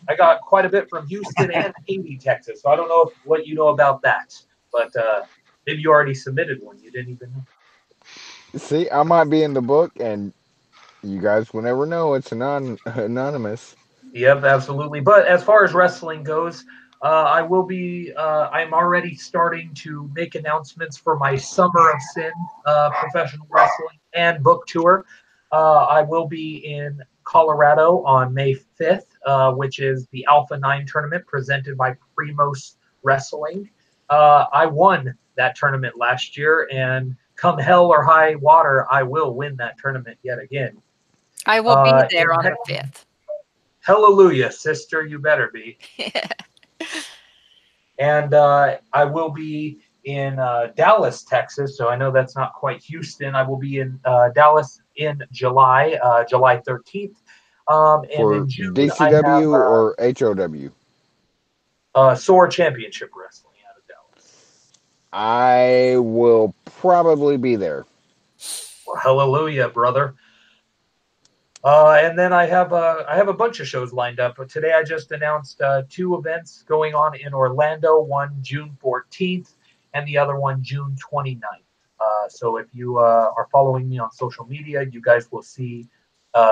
I got quite a bit from Houston and Katy, Texas. So I don't know what you know about that, but maybe you already submitted one. You didn't even know. See, I might be in the book, and you guys will never know. It's anonymous. Yep, absolutely. But as far as wrestling goes, I will be. I'm already starting to make announcements for my Summer of Sin professional wrestling and book tour. I will be in Colorado on May 5th, which is the Alpha 9 tournament presented by Primos Wrestling. I won that tournament last year, and come hell or high water, I will win that tournament yet again. I will be In there on the 5th. Hallelujah, sister, you better be. And I will be in Dallas, Texas. So I know that's not quite Houston. I will be in Dallas in July, July 13th. And For in June, I DCW or HOW? have SOAR Championship Wrestling out of Dallas. I will probably be there. Well, hallelujah, brother. And then I have a bunch of shows lined up. But today I just announced 2 events going on in Orlando. One June 14th, and the other one June 29th. So if you are following me on social media, you guys will see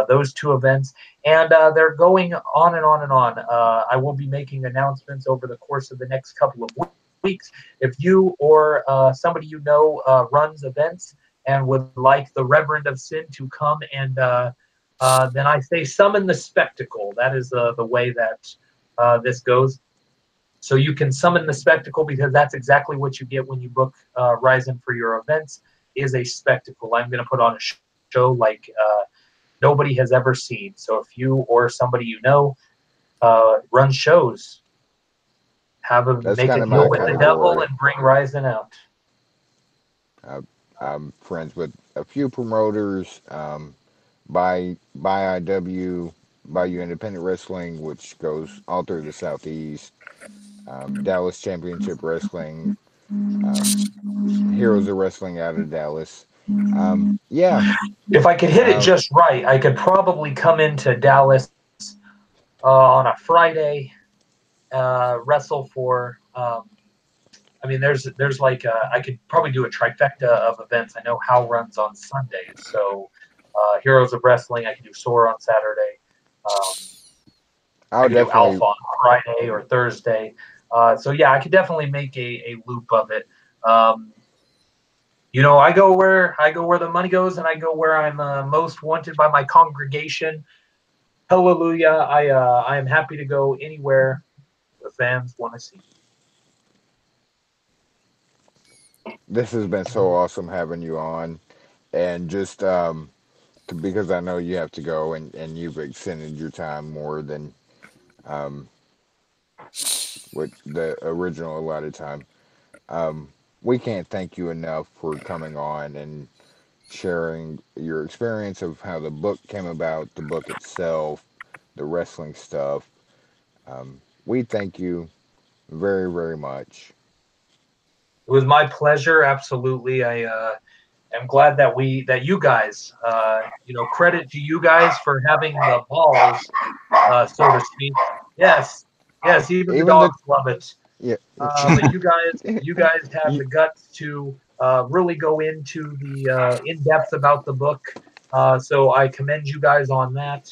those 2 events, and they're going on and on and on. I will be making announcements over the course of the next couple of weeks. If you or somebody you know runs events and would like the Reverend of Sin to come and then I say summon the spectacle. That is the way that this goes. So you can summon the spectacle because that's exactly what you get when you book RYZIN for your events is a spectacle. I'm going to put on a show like nobody has ever seen. So if you or somebody you know runs shows, That's make a kind of deal my with the devil category. and bring RYZIN out. I'm friends with a few promoters, by IW, Bayou Independent Wrestling, which goes all through the Southeast, Dallas Championship Wrestling, um, Heroes of Wrestling out of Dallas. Yeah, If I could hit it um, just right, I could probably come into Dallas on a Friday, wrestle for. I mean, there's like I could probably do a trifecta of events. I know Hal runs on Sundays, so Heroes of Wrestling. I can do SOAR on Saturday. Um, I I'll could do definitely. Alpha on Friday or Thursday. So yeah, I could definitely make a loop of it. Um, I go where the money goes, and I go where I'm most wanted by my congregation. Hallelujah! I am happy to go anywhere the fans want to see me. This has been so awesome having you on, and just because I know you have to go and you've extended your time more than um, what the original allotted time. Um, we can't thank you enough for coming on and sharing your experience of how the book came about, the book itself, the wrestling stuff. We thank you very, very much. It was my pleasure. Absolutely. I am glad that you guys, credit to you guys for having the balls, so to speak. Yes, yes, even the Even the dogs love it. yeah, But you guys had you, the guts to really go into the in depth about the book. So I commend you guys on that.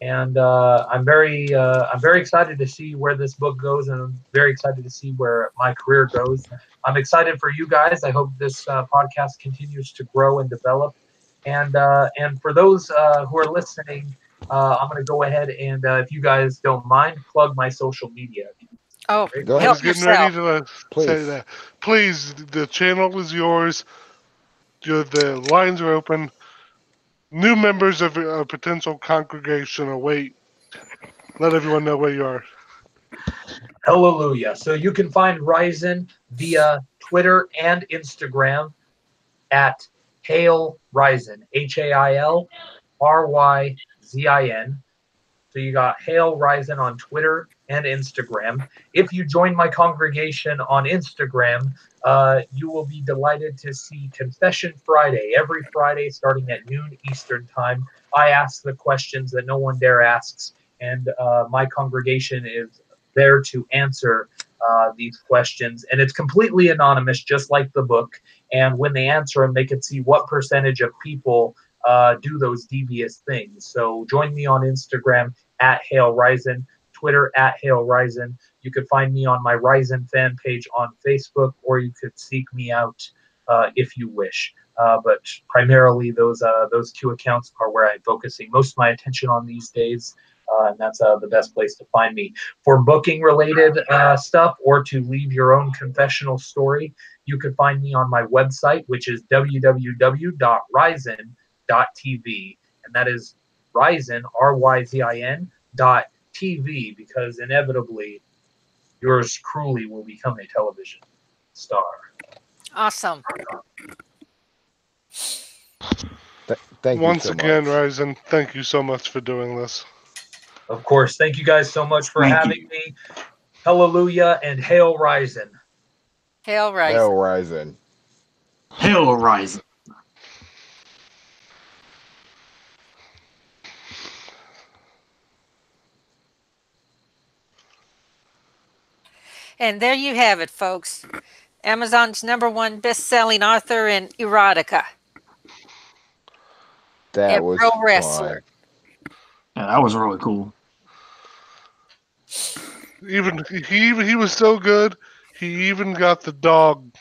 And I'm very excited to see where this book goes, and I'm very excited to see where my career goes. I'm excited for you guys. I hope this podcast continues to grow and develop. And for those who are listening, I'm going to go ahead and, if you guys don't mind, plug my social media. Oh, Great. go I ahead, help was getting ready yourself. to say please. that. Please, the channel is yours. The lines are open. New members of a potential congregation await. Let everyone know where you are. Hallelujah. So you can find RYZIN via Twitter and Instagram at Hail RYZIN, HAILRYZIN. So you got Hail RYZIN on Twitter and Instagram. If you join my congregation on Instagram, you will be delighted to see Confession Friday. Every Friday, starting at noon Eastern Time, I ask the questions that no one dare asks, and my congregation is there to answer these questions. And it's completely anonymous, just like the book. And when they answer them, they can see what percentage of people do those devious things. So join me on Instagram at Hail RYZIN, Twitter at Hail Ryzen. You could find me on my Ryzen fan page on Facebook, or you could seek me out if you wish. But primarily, those two accounts are where I'm focusing most of my attention on these days. And that's the best place to find me. For booking related stuff or to leave your own confessional story, you can find me on my website, which is www.ryzin.tv. And that is Ryzin, RYZIN, .tv, because inevitably yours truly will become a television star. Awesome. Thank you Once so again, much. Ryzen, thank you so much for doing this. Of course, thank you guys so much for Thank having you. me. Hallelujah and Hail Ryzen. Hail Hell Rising. Rising. Hail Horizon. And there you have it, folks. Amazon's #1 best-selling author in erotica That and was pro fun. wrestler. Yeah, that was really cool. Even he was so good. He even got the dog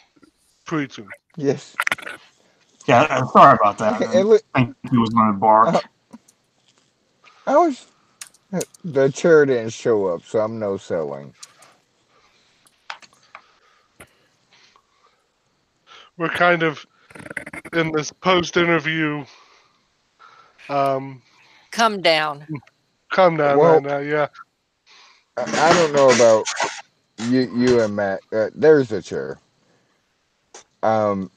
preaching. Yes. Yeah, sorry about that. I And look, think he was going to bark. I, I was the chair didn't show up, so I'm no selling. We're kind of in this post-interview um, Come down. come down right Well, now. Yeah, I don't know about you and Matt. There's a chair. Um,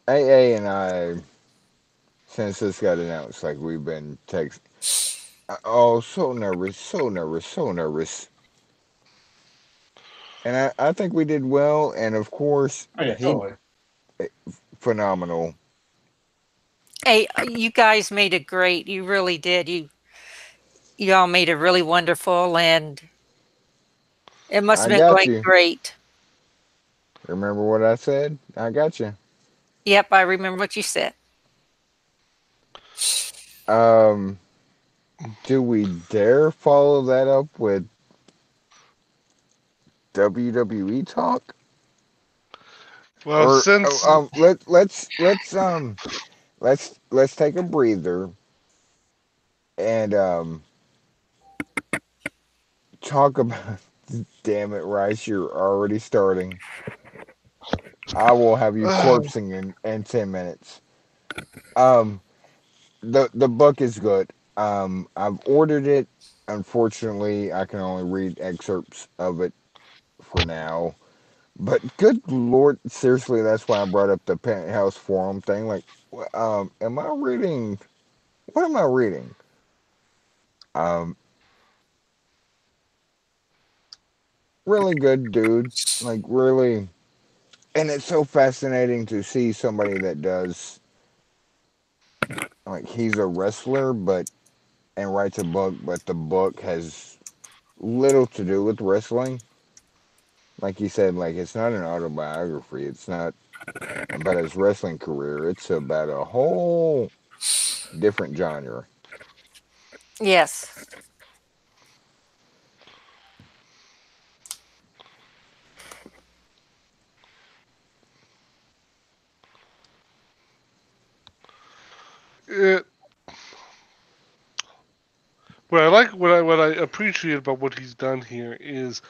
AA and I, since this got announced, like we've been text. Oh, so nervous, so nervous, so nervous. And I think we did well. And of course, Oh, yeah, he totally. phenomenal. Hey, you guys made it great. You really did. You all made it really wonderful, and it must I have been got going you. great. Remember what I said? I got you. Yep, I remember what you said. Um, do we dare follow that up with WWE talk? well, Or since let's take a breather and talk about. Damn it, Rice! You're already starting. I will have you corpsing in 10 minutes. Um, the book is good. I've ordered it. Unfortunately, I can only read excerpts of it for now. But good lord, seriously, that's why I brought up the Penthouse Forum thing. Like, am I reading? What am I reading? Um, really good dude. Like, really, and it's so fascinating to see somebody that does like he's a wrestler, but and writes a book, but the book has little to do with wrestling. Like he said, like it's not an autobiography. It's not about his wrestling career. It's about a whole different genre. Yes. it, what I like, what I appreciate about what he's done here is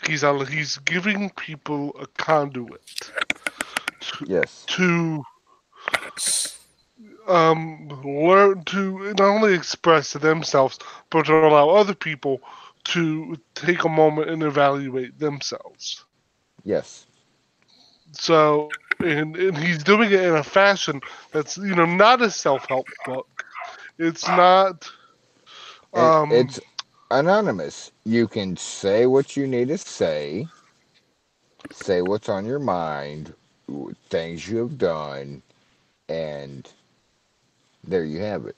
he's giving people a conduit to, Yes, to learn to not only express to themselves, but to allow other people to take a moment and evaluate themselves. yes. So, and he's doing it in a fashion that's not a self help book. It's not. Um, It's anonymous. You can say what you need to say what's on your mind, things you have done, and there you have it.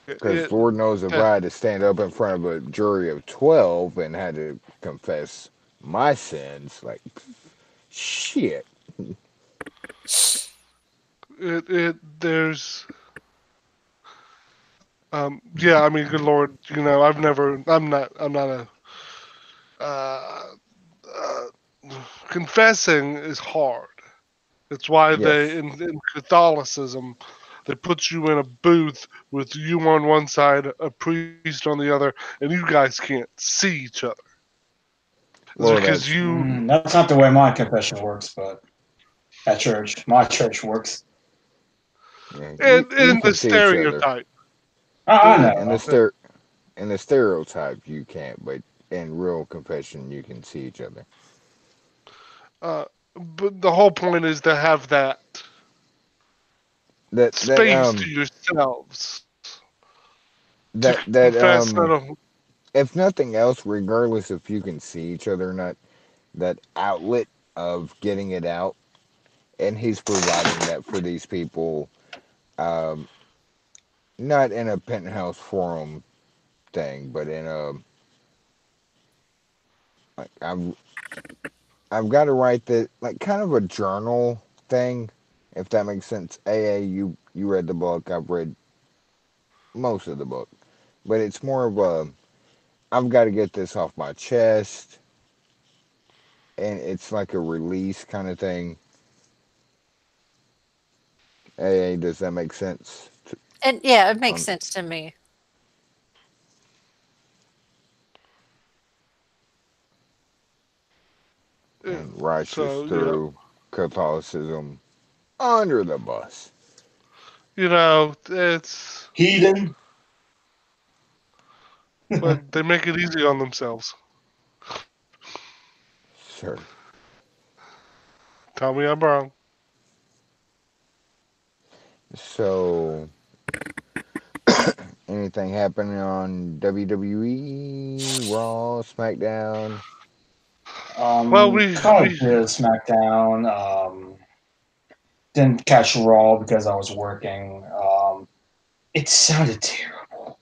Because it, Lord knows if yeah, I had to stand up in front of a jury of 12 and had to confess my sins, like, shit. it there's Yeah, I mean, good lord, I'm not a. Uh, uh, Confessing is hard. It's why they Yes. in Catholicism they put you in a booth with you on one side, a priest on the other, and you guys can't see each other. It's Well, because that's you That's not the way my confession works, but at church, my church works. yeah, you in the can see each other. stereotype. I The, In the know. the, ster in the stereotype you can't, but in real confession you can see each other. uh, but the whole point is to have that That that space to yourselves to that that confess. if nothing else, regardless if you can see each other or not, that outlet of getting it out, and he's providing that for these people, um, not in a penthouse forum thing, but in a like I've got to write that like kind of a journal thing, if that makes sense. AA, you read the book. I've read most of the book, but it's more of a I've got to get this off my chest, and it's like a release kind of thing. AA, does that make sense? And yeah, it makes On sense to me. Yeah. and righteous So yeah, through Catholicism under the bus. it's Heathen. but they make it easy on themselves. Sure. Tell me I'm wrong. So, anything happening on WWE, Raw, SmackDown? Well, we Caught a we bit of SmackDown. Didn't catch Raw because I was working. It sounded terrible,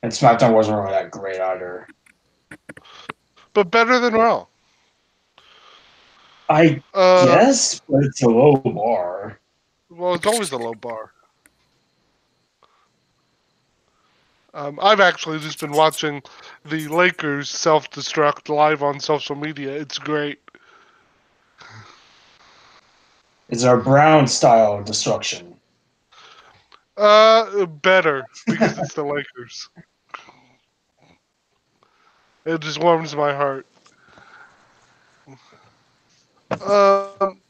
and SmackDown wasn't really that great either. but better than Raw. I Uh, guess, but it's a low bar. well, it's always a low bar. I've actually just been watching the Lakers self-destruct live on social media. It's great. It's a Brown style destruction. Better because it's the Lakers. It just warms my heart. Um,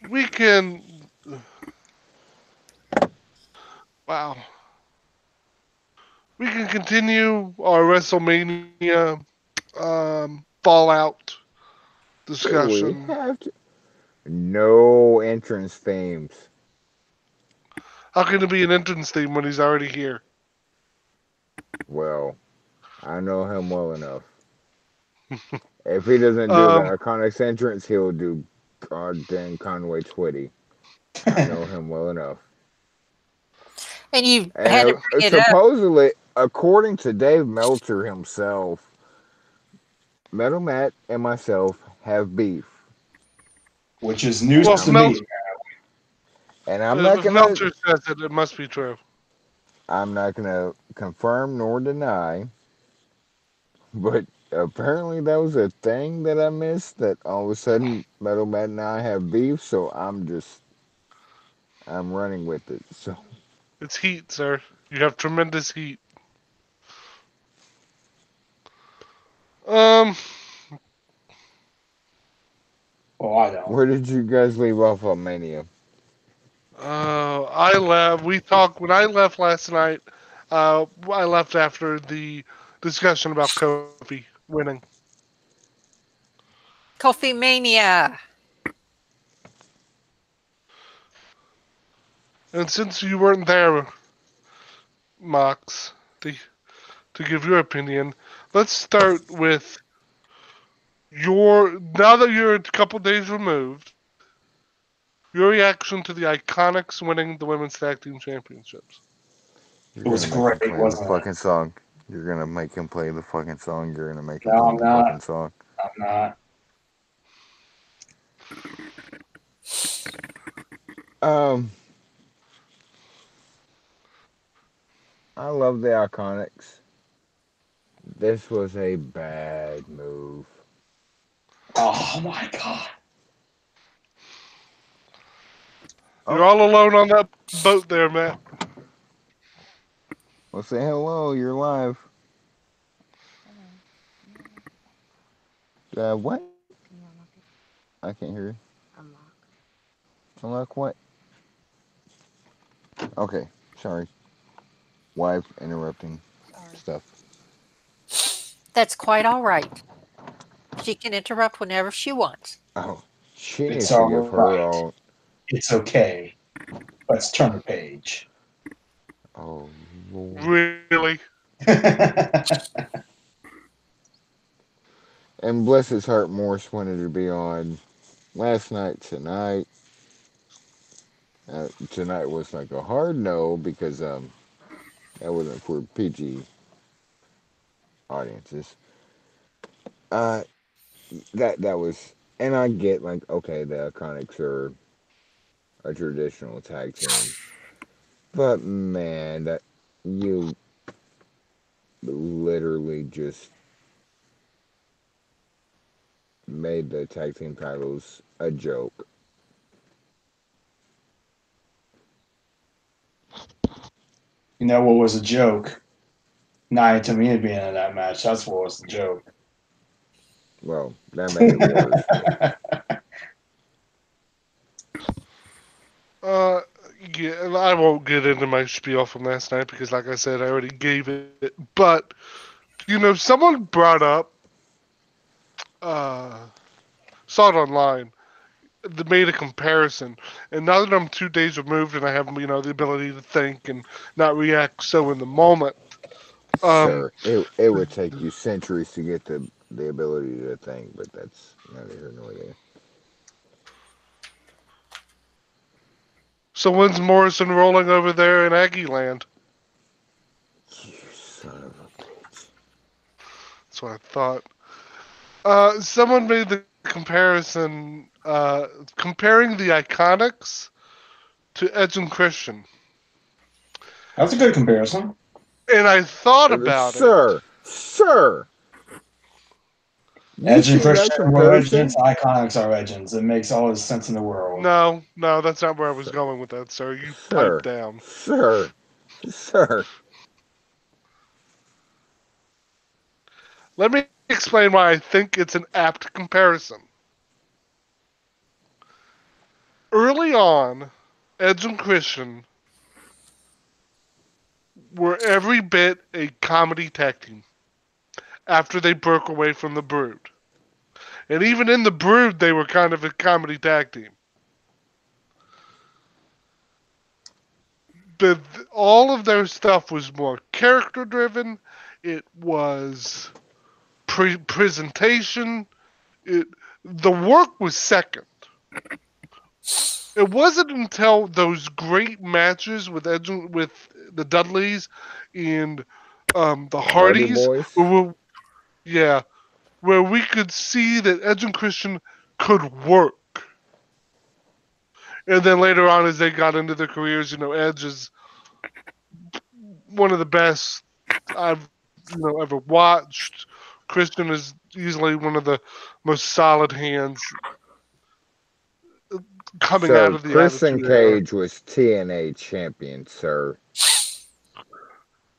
we can. Wow. We can continue our WrestleMania Fallout Do we discussion. have to? No entrance themes. How can it be an entrance theme when he's already here? Well, I know him well enough. If he doesn't do the Um, Iconics entrance, he'll do goddamn Conway Twitty. I know him well enough. And you And had to bring it up. supposedly, according to Dave Meltzer himself, Metal Matt and myself have beef. Which is And news well, if, to I'm Mel- me. and I'm not if gonna Meltzer says it, it must be true. I'm not gonna confirm nor deny, but apparently that was a thing that I missed. That all of a sudden Metal Matt and I have beef, so I'm running with it. So It's heat, sir. You have tremendous heat. Um, Well, I don't. where did you guys leave off on Mania? I left. We talked when I left last night. I left after the discussion about Kofi winning. Coffee Mania. And since you weren't there, Mox, to, to give your opinion, let's start with your. Now that you're a couple days removed, your reaction to the Iconics winning the Women's Tag Team Championships. You're It was gonna make him great, play the wasn't it? fucking song. You're gonna make him play the fucking song. You're gonna make him No, play I'm the not. fucking song. I'm not. Um, I love the Iconics. This was a bad move. Oh my god. You're Oh, all alone on that boat there, Matt. well, say hello. You're live. What? I can't hear you. Unlock what? Okay, sorry. Wife interrupting stuff. That's quite all right. She can interrupt whenever she wants. Oh, she It's needs to give all her right. all. It's okay. Let's turn a page. Oh, Lord. Really? And bless his heart, Morris wanted to be on last night, tonight. Tonight was like a hard no because that wasn't for PG audiences. Uh, that was, and I get like okay, the Iconics are a traditional tag team, but man, that you literally just made the tag team titles a joke. You know what was a joke? Nia Tamina being in that match. That's what was the joke. Well, that made it worse, but Uh, yeah, and I won't get into my spiel from last night because, like I said, I already gave it. But someone brought up, uh, saw it online, made a comparison, and now that I'm 2 days removed and I have the ability to think and not react so in the moment, um, sir, it would take you centuries to get the ability to think, but that's neither here nor there. so when's Morrison rolling over there in Aggie Land? You son of a bitch. That's what I thought. Someone made the comparison, comparing the Iconics to Edge and Christian. That's a good comparison. And I thought about it. Sir, you Edge and seen that Christian were legends. comparison? Iconics are legends. It makes all the sense in the world. No, no, that's not where I was Sir, going with that, sir. You pipe sir, down. sir, sir. Let me explain why I think it's an apt comparison. Early on, Edge and Christian were every bit a comedy tag team after they broke away from the Brood. And even in the Brood, they were kind of a comedy tag team. But all of their stuff was more character driven. It was presentation. The work was second. It wasn't until those great matches with with the Dudleys and the Hardy Hardys, Boys. yeah, where we could see that Edge and Christian could work. And then later on, as they got into their careers, Edge is one of the best I've ever watched. Christian is easily one of the most solid hands coming out Sir, of the Christian Attitude Era. Cage was TNA champion, sir.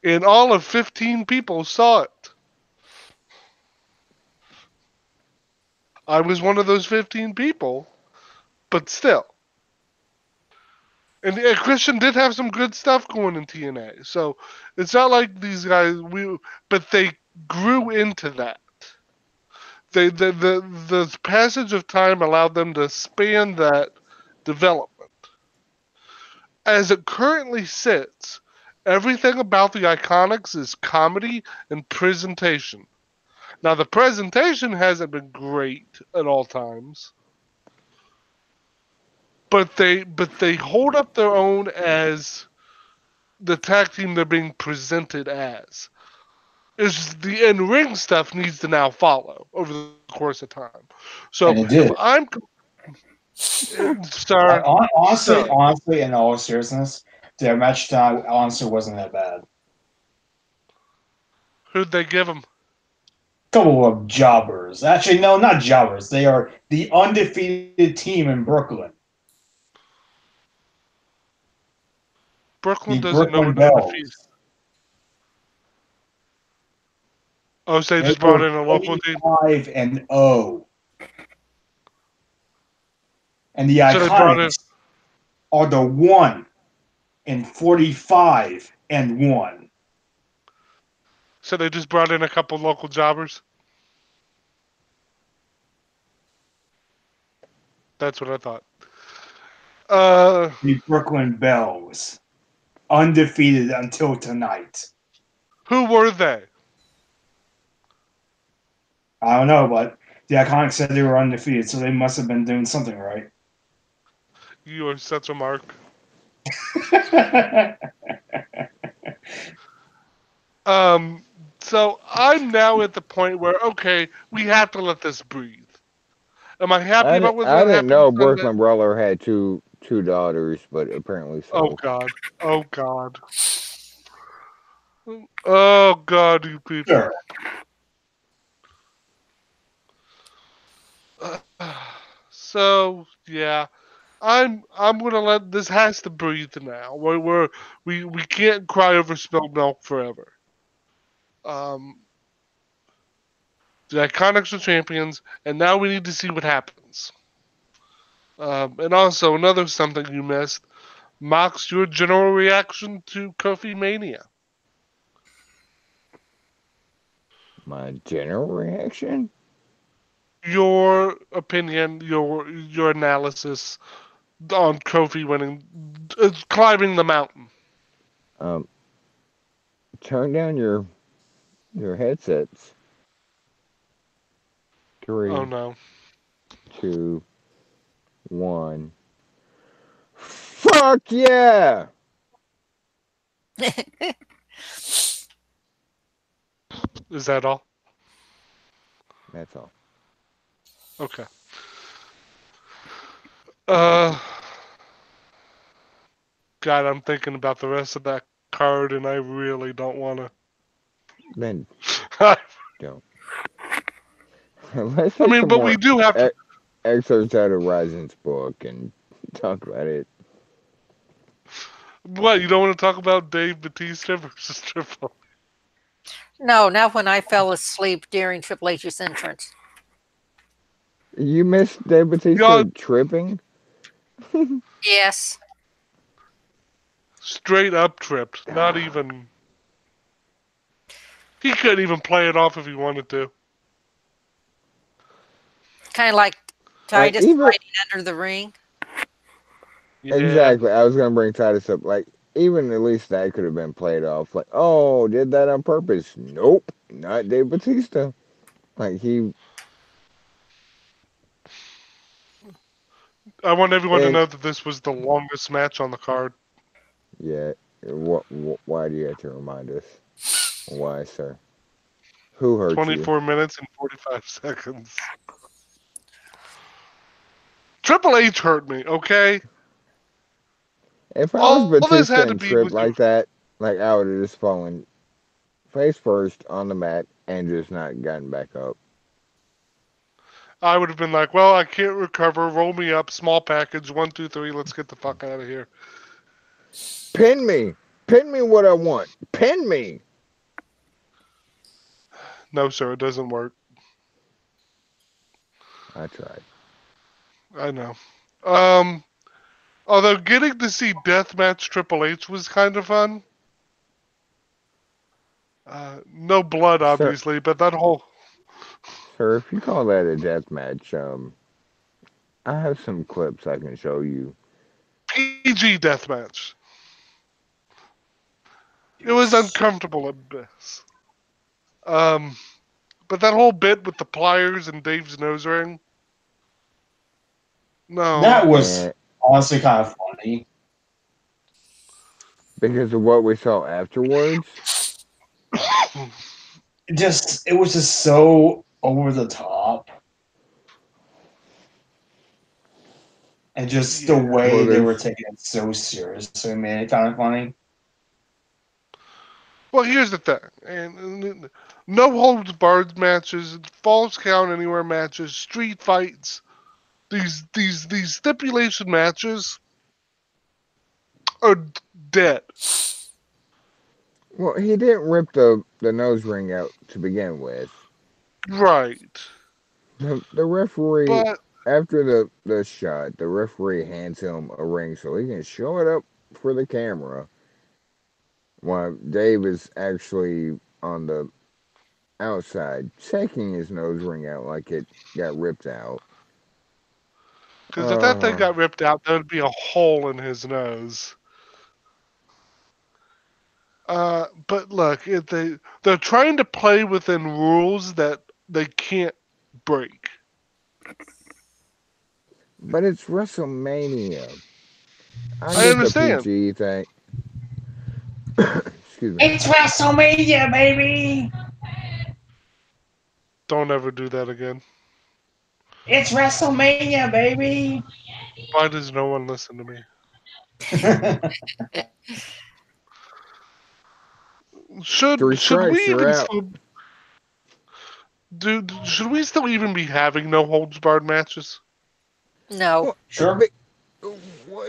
And all of 15 people saw it. I was one of those 15 people, but still. And Christian did have some good stuff going in TNA. So it's not like these guys but they grew into that. The passage of time allowed them to span that development. As it currently sits, everything about the Iconics is comedy and presentation. Now the presentation hasn't been great at all times, but they hold up their own as the tag team they're being presented as. Is the in ring stuff needs to now follow over the course of time. So And it if did. I'm sir, Honestly, sir, honestly, in all seriousness, their match time honestly wasn't that bad. Who'd they give him? Couple of jobbers. Actually, no, not jobbers. They are the undefeated team in Brooklyn. Brooklyn The doesn't know Brooklyn what undefeated. Bells. Oh, so they They just brought were in a local team. 25-0. And the So they brought in. Iconics are the 1-45-1. So they just brought in a couple local jobbers. That's what I thought. The Brooklyn Bells. Undefeated until tonight. Who were they? I don't know, but the Iconics said they were undefeated, so they must have been doing something right. You are such a mark. So I'm now at the point where, okay, we have to let this breathe. Am I happy about what I didn't happened know Sunday? Brooklyn Brawler had two daughters, but apparently Oh so. God. Oh God. Oh God, you people. Sure. So yeah, I'm gonna let this has to breathe now. We can't cry over spilled milk forever. Um, the Iconics are champions, and now we need to see what happens. And also another something you missed, Mox, your general reaction to Kofi Mania. My general reaction? Your opinion, your analysis on Kofi winning, climbing the mountain. Um, turn down your headsets. Oh 3, no. 2, 1. Fuck yeah! Is that all? That's all. Okay. Uh, God, I'm thinking about the rest of that card, and I really don't want Then to. don't. Let's I take mean, some but we more do have to. excerpts out of RYZIN's book and talk about it. What, you don't want to talk about Dave Batista versus Triple? No, not when I fell asleep during Triple H's entrance. You missed Dave Y'all Batista tripping? Yes. straight up tripped. Not even. He couldn't even play it off if he wanted to. Kind of like Like Titus even riding under the ring. Yeah. exactly, I was gonna bring Titus up. Like even at least that could have been played off. Like, oh, did that on purpose? Nope, not Dave Batista. Like he I want everyone to and know that this was the longest match on the card. yeah. Why do you have to remind us? Why, sir? Who hurt you? 24 minutes and 45 seconds. Triple H hurt me, okay? If I was All this Batista had to and be tripped was like that, like I would have just fallen face first on the mat and just not gotten back up. I would have been like, well, I can't recover. Roll me up, small package, 1, 2, 3. Let's get the fuck out of here. Pin me, pin me what I want. Pin me. No, sir, it doesn't work. I tried. I know. Um, although getting to see Deathmatch Triple H was kind of fun. No blood, Sir, obviously, but that whole sir, if you call that a death match, I have some clips I can show you. PG Deathmatch. It was uncomfortable at best. Um, but that whole bit with the pliers and Dave's nose ring. No. That was And honestly kind of funny. because of what we saw afterwards, It was just so over the top. And just the Yeah. well, way they were there's taking it so seriously made it kind of funny. Well, here's the thing, and no holds barred matches, falls count anywhere matches, street fights, these stipulation matches are dead. Well, he didn't rip the nose ring out to begin with. Right. The referee, But after the shot, the referee hands him a ring so he can show it up for the camera. While Dave is actually on the outside checking his nose ring out like it got ripped out. because if that thing Uh, got ripped out, there would be a hole in his nose. But look, if they're trying to play within rules that they can't break. but it's WrestleMania. I I get the understand. PG thing. Excuse me. It's WrestleMania, baby. Don't ever do that again. It's WrestleMania, baby. Why does no one listen to me? Three Should we strikes, you're even out. still should we still even be having no holds barred matches? No. Well, Sure.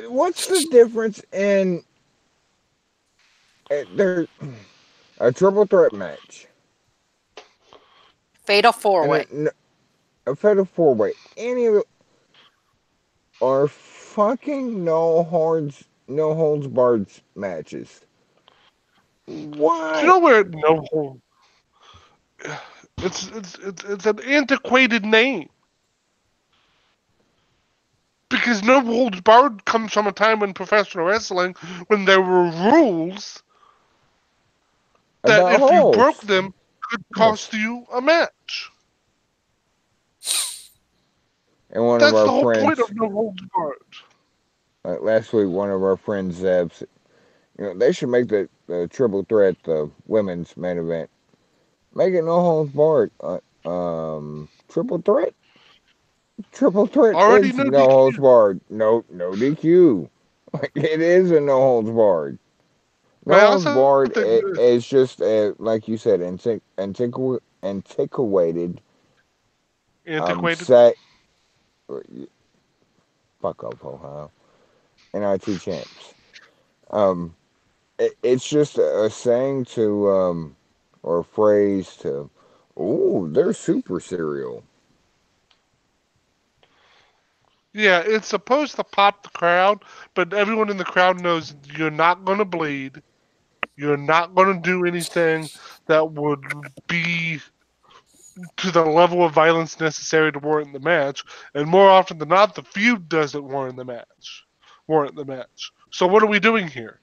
what's the difference in there a triple threat match Fatal four and way. a fatal four way? Any of are fucking no holds barred matches. Do you Why? know where no hold? It's an antiquated name because no holds barred comes from a time in professional wrestling when there were rules that About if you broke holds? them could Yes. cost you a match. And one of That's our the whole point of friends, no holds barred. last week, one of our friends, Zeb, they should make the triple threat the women's main event. Make it no holds barred. Triple threat. Triple threat Already is no no holds DQ. barred. No DQ. Like it is a no holds barred. But No I holds also barred think is just like you said, antiquated. antiquated. Set. Fuck off, Ohio. NIT champs. Um, it's just a saying to or a phrase to. Oh, they're super cereal. Yeah, it's supposed to pop the crowd, but everyone in the crowd knows you're not going to bleed. You're not going to do anything that would be to the level of violence necessary to warrant the match. And more often than not, the feud doesn't warrant the match. Warrant the match. So what are we doing here?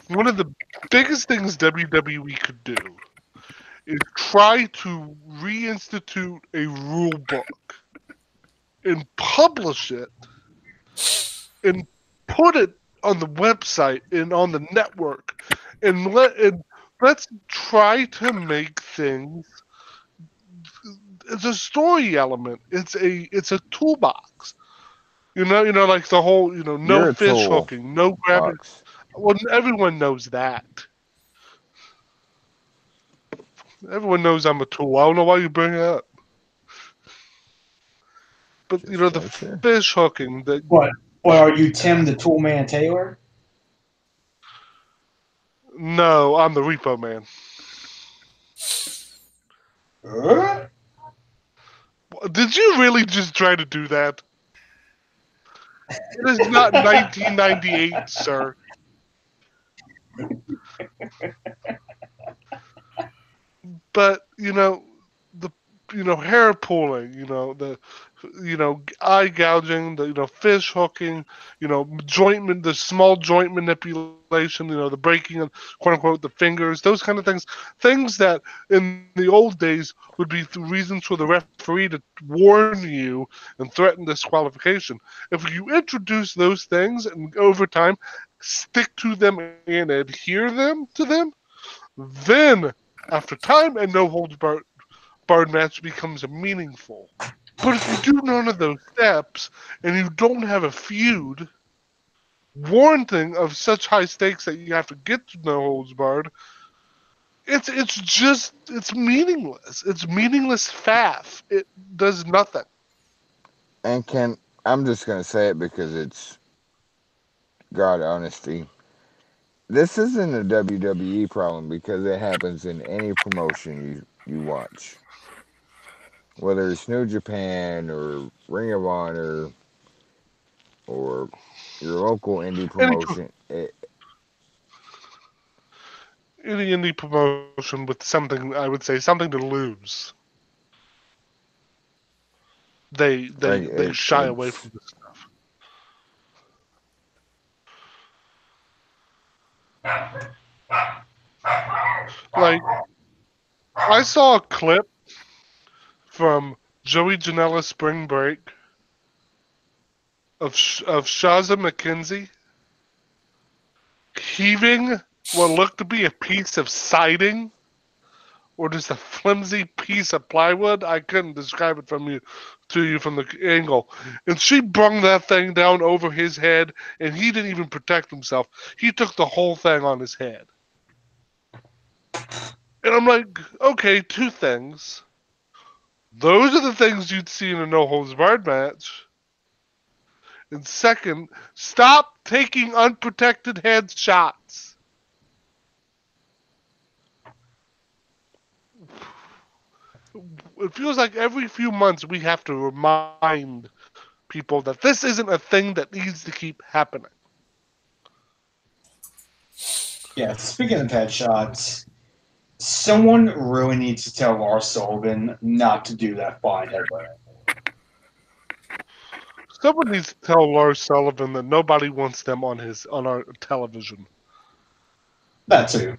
One of the biggest things WWE could do is try to reinstitute a rule book and publish it and put it on the website and on the network let's try to make things. It's a story element. It's a toolbox. Like the whole no You're a fish tool, hooking, no grabbing. Fox. Well, everyone knows that. Everyone knows I'm a tool. I don't know why you bring it up. But Just the make sure. fish hooking, What are you, Tim the Toolman Taylor? no, I'm the repo man. Huh? Did you really just try to do that? It is not 1998, sir. But the hair pulling, eye gouging, the fish hooking, the small joint manipulation, the breaking of quote unquote the fingers, those kind of things that in the old days would be reasons for the referee to warn you and threaten disqualification. If you introduce those things and over time stick to them and adhere to them, then after time and no holds barred match becomes meaningful. But if you do none of those steps and you don't have a feud, warranting of such high stakes that you have to get to no holds barred, it's meaningless. It's meaningless faff. It does nothing. And I'm just gonna say it because it's God honesty. This isn't a WWE problem because it happens in any promotion you watch, whether it's New Japan or Ring of Honor or your local indie Any promotion. any indie promotion with something, I would say, something to lose, Like they shy away from this stuff. Like, I saw a clip from Joey Janela's Spring Break of Shaza McKenzie heaving what looked to be a piece of siding or just a flimsy piece of plywood. I couldn't describe it to you from the angle. And she brung that thing down over his head, and he didn't even protect himself. He took the whole thing on his head. And I'm like, okay, two things. Those are the things you'd see in a no holds barred match. And second, stop taking unprotected head shots. It feels like every few months we have to remind people that this isn't a thing that needs to keep happening. Yeah, speaking of headshots, someone really needs to tell Lars Sullivan not to do that flying headbutt. Someone needs to tell Lars Sullivan that nobody wants them on our television. That too.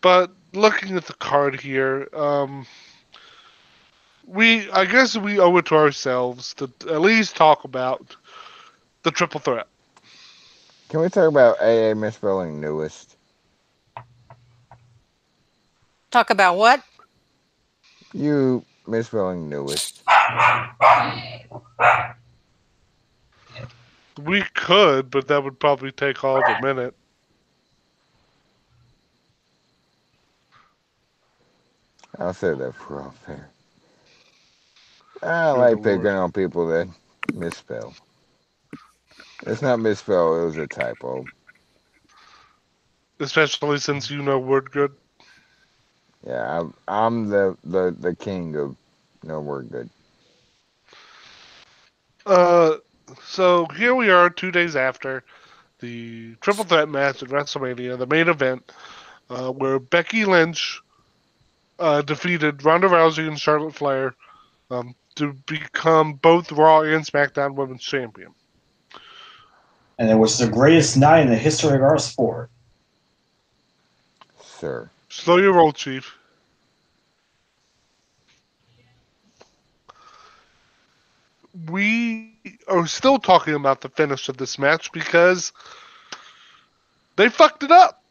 But looking at the card here, I guess we owe it to ourselves to at least talk about the triple threat. Can we talk about AA misspelling newest? Talk about what? You misspelling newest. We could, but that would probably take all of a minute. I'll say that for all fair. I Good like picking lord. on people that misspell. It's not misspell, it was a typo. Especially since you know word good. Yeah, I'm the king of no word good. Uh, so here we are 2 days after the triple threat match at WrestleMania, the main event, where Becky Lynch defeated Ronda Rousey and Charlotte Flair to become both Raw and SmackDown Women's Champion. And it was the greatest night in the history of our sport. Sir. Slow your roll, Chief. We are still talking about the finish of this match because they fucked it up.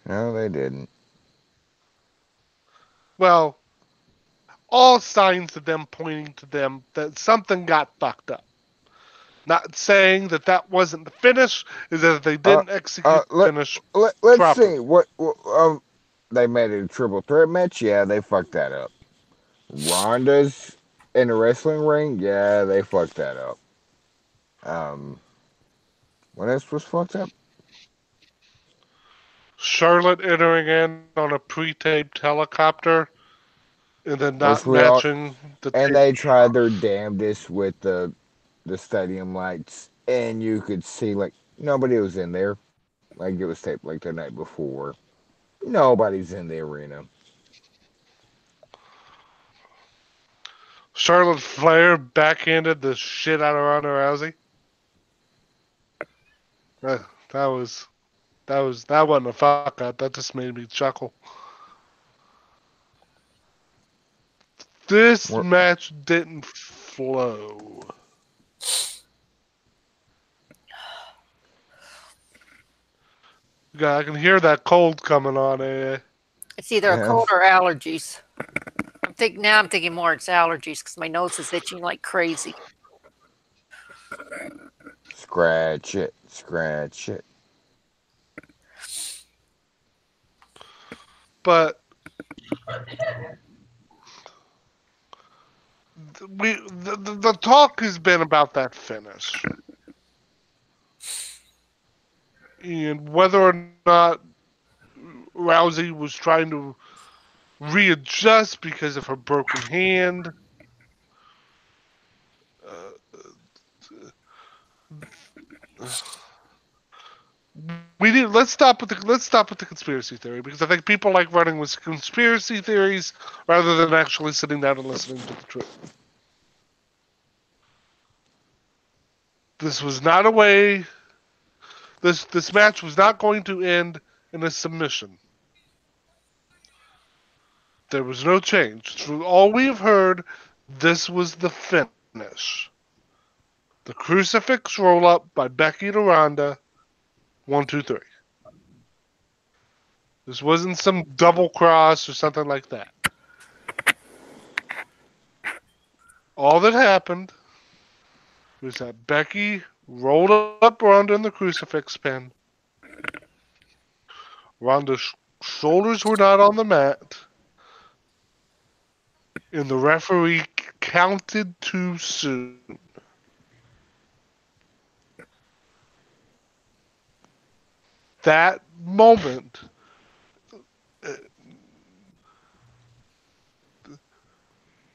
No, they didn't. Well, all signs of them pointing to them that something got fucked up. Not saying that that wasn't the finish, is that they didn't execute the finish Let's properly. see. They made it a triple threat match? Yeah, they fucked that up. Ronda's in the wrestling ring? Yeah, they fucked that up. Um, what else was fucked up? Charlotte entering in on a pre-taped helicopter and then not Which we all matching the and tape. they tried their damnedest with the stadium lights, and you could see like nobody was in there. Like it was taped like the night before. Nobody's in the arena. Charlotte Flair backhanded the shit out of Ronda Rousey. Uh, that was that wasn't a fuck up. That just made me chuckle. This We're, match didn't flow. God, I can hear that cold coming on. It's either a yeah, cold or allergies. I'm thinking more it's allergies because my nose is itching like crazy. Scratch it, scratch it. But the talk has been about that finish. And whether or not Rousey was trying to readjust because of her broken hand. Let's stop with the conspiracy theory, because I think people like running with conspiracy theories rather than actually sitting down and listening to the truth. This was not a way. This match was not going to end in a submission. There was no change. Through all we have heard, this was the finish. The crucifix roll up by Becky to Ronda. 1, 2, 3. This wasn't some double cross or something like that. All that happened was that Becky rolled up Ronda in the crucifix pin. Ronda's shoulders were not on the mat. And the referee counted too soon. That moment,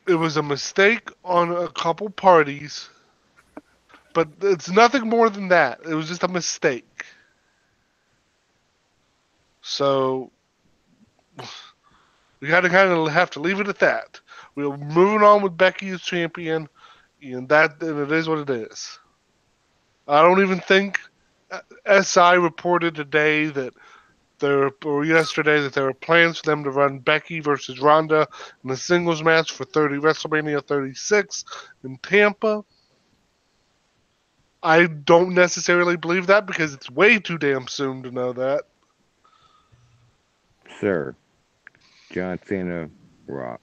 it was a mistake on a couple parties, but it's nothing more than that. It was just a mistake. So we got to kind of have to leave it at that. We're moving on with Becky as champion, and it is what it is. I don't even think SI reported today that yesterday that there were plans for them to run Becky versus Ronda in a singles match for WrestleMania 36 in Tampa. I don't necessarily believe that because it's way too damn soon to know that. Sir, John Cena, Rock.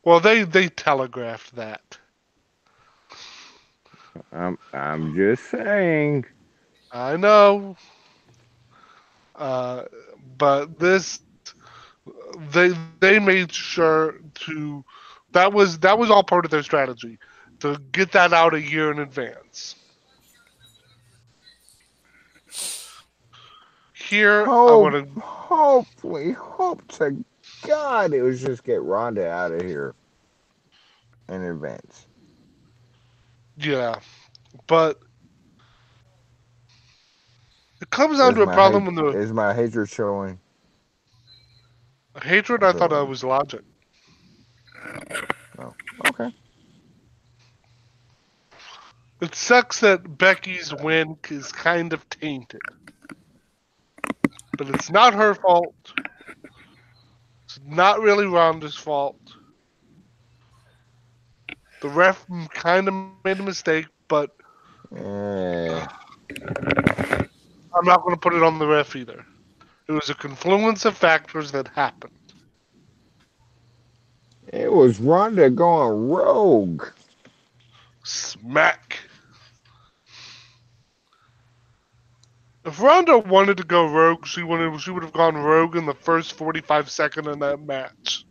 Well, they telegraphed that. I'm just saying. I know. But they made sure to that was all part of their strategy to get that out a year in advance. Here, I want to Hopefully, hope to God it was just get Ronda out of here in advance. yeah, but it comes down to a problem when the Is my hatred showing? hatred. I thought that was logic. No. Okay. It sucks that Becky's win is kind of tainted, but it's not her fault. It's not really Ronda's fault. The ref kind of made a mistake, but Eh, I'm not going to put it on the ref either. It was a confluence of factors that happened. it was Ronda going rogue. Smack. If Ronda wanted to go rogue, she would have gone rogue in the first 45 seconds in that match.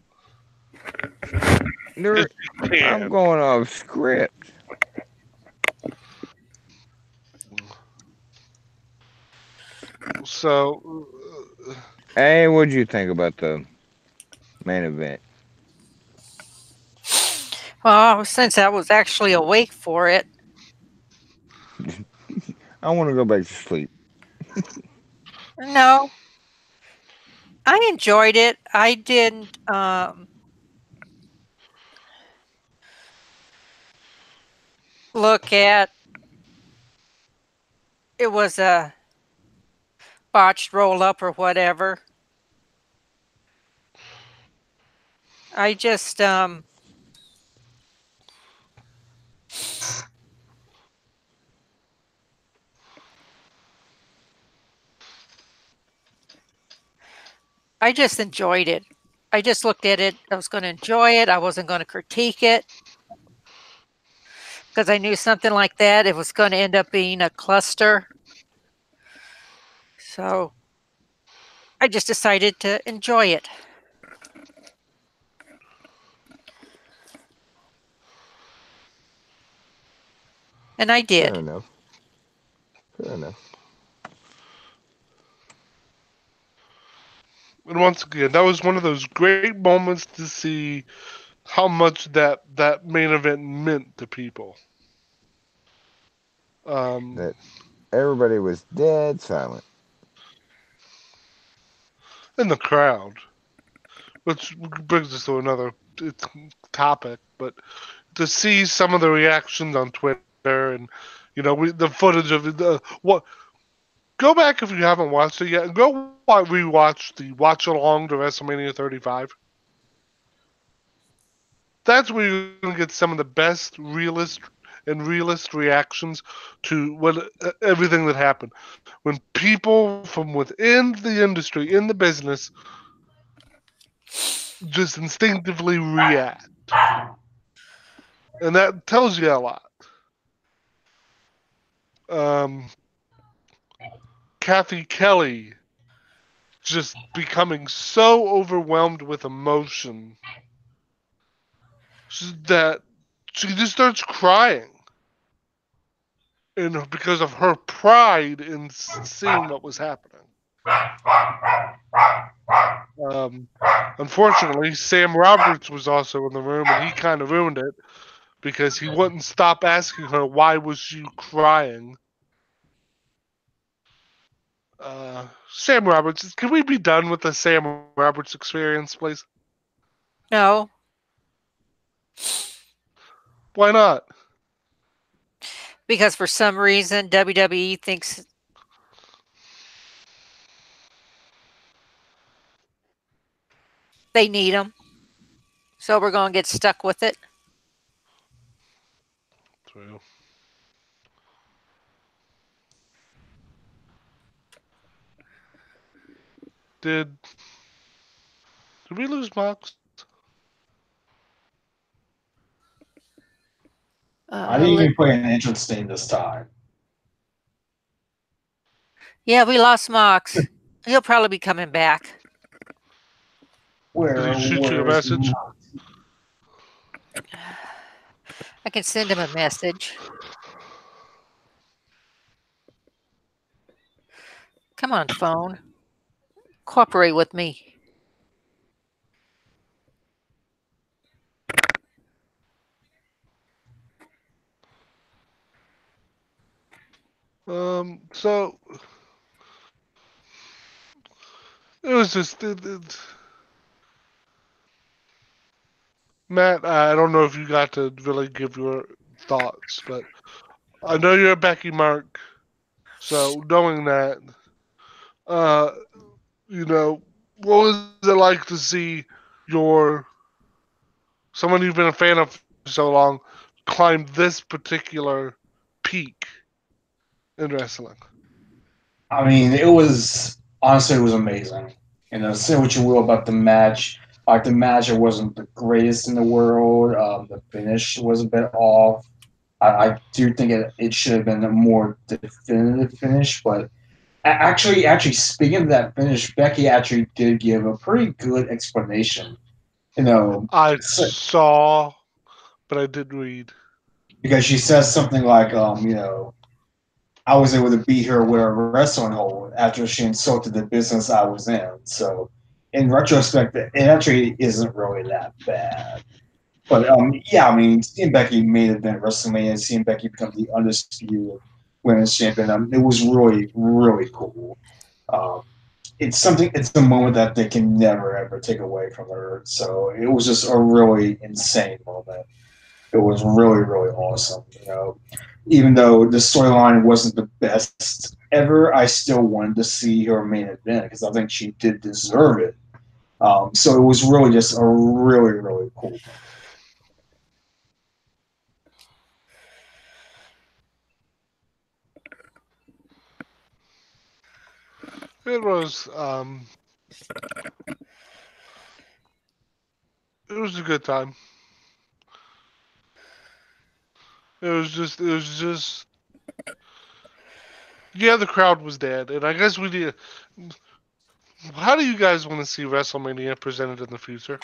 I'm going off script. So, Hey, what'd you think about the main event? Well, since I was actually awake for it, I want to go back to sleep. no, I enjoyed it. I didn't look at it was a botched roll up or whatever. I just I just enjoyed it. I just looked at it. I was going to enjoy it. I wasn't going to critique it. because I knew something like that, it was going to end up being a cluster. So I just decided to enjoy it. And I Fair did. enough. Fair enough. And once again, that was one of those great moments to see how much that main event meant to people. Um, That everybody was dead silent. in the crowd, which brings us to another topic, but to see some of the reactions on Twitter and the footage of what. Go back if you haven't watched it yet. Go rewatch the watch along to WrestleMania 35. That's where you're gonna get some of the best realist reactions to everything that happened. When people from within the industry, in the business, just instinctively react, and that tells you a lot. Um, Kathy Kelly just becoming so overwhelmed with emotion that she just starts crying, and because of her pride in seeing what was happening. Um, Unfortunately, Sam Roberts was also in the room, and he kind of ruined it because he wouldn't stop asking her why was she crying. Sam Roberts, can we be done with the Sam Roberts experience, please? No, Why not? because for some reason WWE thinks they need them. So we're going to get stuck with it. True. Did we lose Mox? I didn't Let- even put an entrance name this time. yeah, we lost Mox. He'll probably be coming back. Did he shoot you a Where's message? I can send him a message. Come on, phone. Cooperate with me. So it was just Matt. I don't know if you got to really give your thoughts, but I know you're a Becky Mark, so knowing that, uh, what was it like to see your someone you've been a fan of for so long climb this particular peak in wrestling? I mean, it was honestly it was amazing. Say what you will about the match. Like the match, it wasn't the greatest in the world. The finish was a bit off. I do think it should have been a more definitive finish, but actually, speaking of that finish, Becky actually did give a pretty good explanation. I So, saw, but I didn't read. because she says something like, I was able to beat her with a wrestling hold after she insulted the business I was in. So, in retrospect, it actually isn't really that bad. But yeah, I mean, seeing Becky main event WrestleMania, seeing Becky become the undisputed women's champion, it was really, really cool. Um, it's something. It's a moment that they can never ever take away from her. So it was just a really insane moment. It was really, really awesome. Even though the storyline wasn't the best ever, I still wanted to see her main event because I think she did deserve it. So it was really just a really, really cool moment. It was it was a good time. It was just. Yeah, the crowd was dead, and I guess we did. How do you guys want to see WrestleMania presented in the future?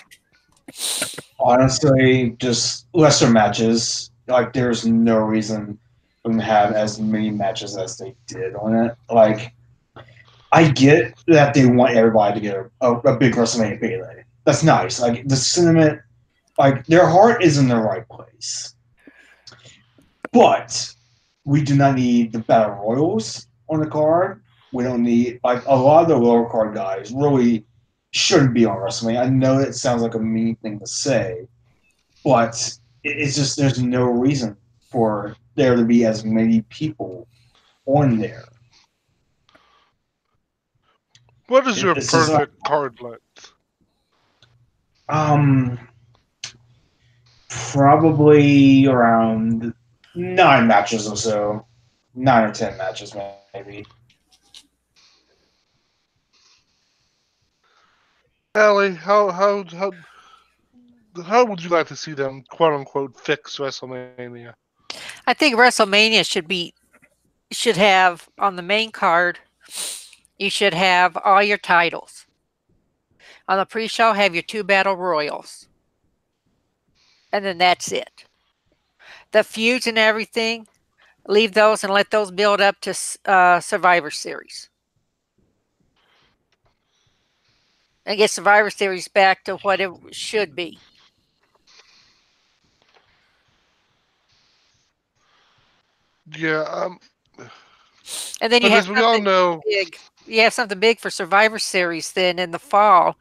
Honestly, just lesser matches. Like, there's no reason for them to have as many matches as they did on it. Like, I get that they want everybody to get a big WrestleMania payday. That's nice. Like, the sentiment, like, their heart is in the right place. But we do not need the battle royals on the card. We don't need, like, a lot of the lower card guys really shouldn't be on WrestleMania. I know it sounds like a mean thing to say, but it's just there's no reason for there to be as many people on there. What is your It's just perfect card length? um probably around 9 matches or so, 9 or 10 matches maybe. Allie, how would you like to see them quote unquote fix WrestleMania? I think WrestleMania should have on the main card. You should have all your titles. On the pre-show, have your 2 battle royals, and then that's it. The feuds and everything, leave those and let those build up to Survivor Series, and get Survivor Series back to what it should be. Yeah, And then you but have as we all something know, big. You have something big for Survivor Series then in the fall.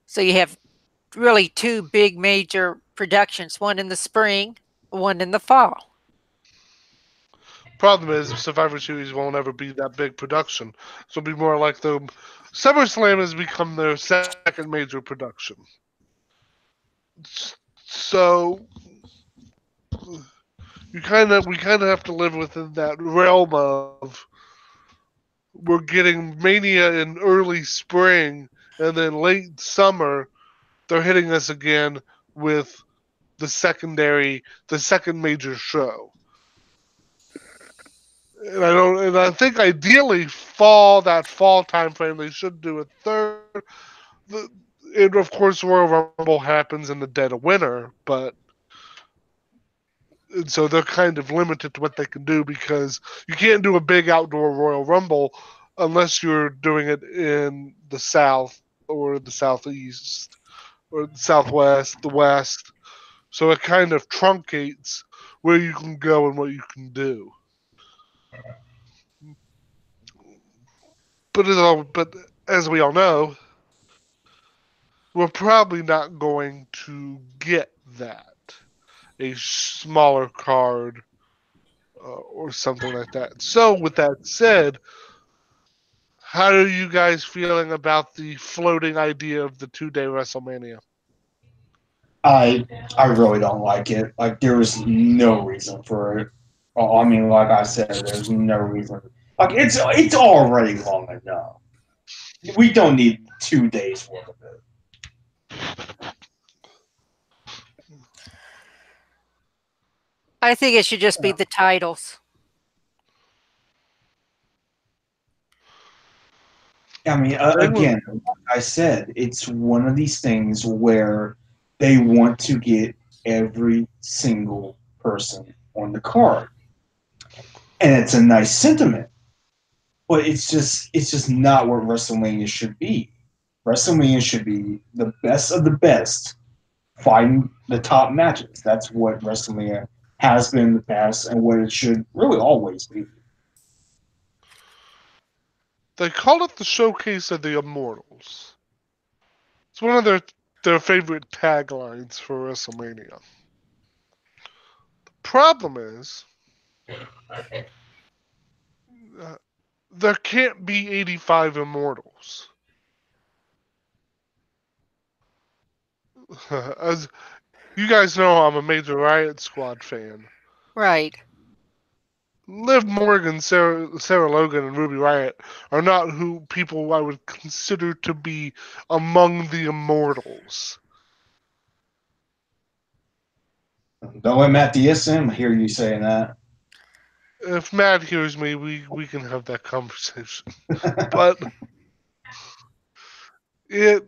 So you have really 2 big major productions, one in the spring, one in the fall. problem is Survivor Series won't ever be that big production. So it'll be more like the SummerSlam has become their second major production. So we kind of have to live within that realm of we're getting Mania in early spring, and then late summer they're hitting us again with the second major show. And I think ideally that fall time frame, they should do a third. And of course, Royal Rumble happens in the dead of winter, but and so they're kind of limited to what they can do because you can't do a big outdoor Royal Rumble unless you're doing it in the South or the Southeast or the Southwest, the West. So it kind of truncates where you can go and what you can do. But as we all know, we're probably not going to get that a smaller card or something like that. So with that said, how are you guys feeling about the floating idea of the 2-day WrestleMania? I I really don't like it. Like, there was no reason for it. I mean, like I said, there's no reason. Like, it's already long enough. We don't need 2 days worth of it. I think it should just be the titles. I mean, again, like I said, it's one of these things where they want to get every single person on the card, and it's a nice sentiment. But it's just not what WrestleMania should be. WrestleMania should be the best of the best fighting the top matches. That's what WrestleMania has been in the past, and what it should really always be. They call it the Showcase of the Immortals. It's one of their favorite taglines for WrestleMania. Problem is, uh, there can't be 85 Immortals. As you guys know, I'm a major Riot Squad fan. Right. Liv Morgan, Sarah Logan, and Ruby Riot are not who people I would consider to be among the immortals. Don't let Matt DSM hear you saying that. If Matt hears me, we can have that conversation. But it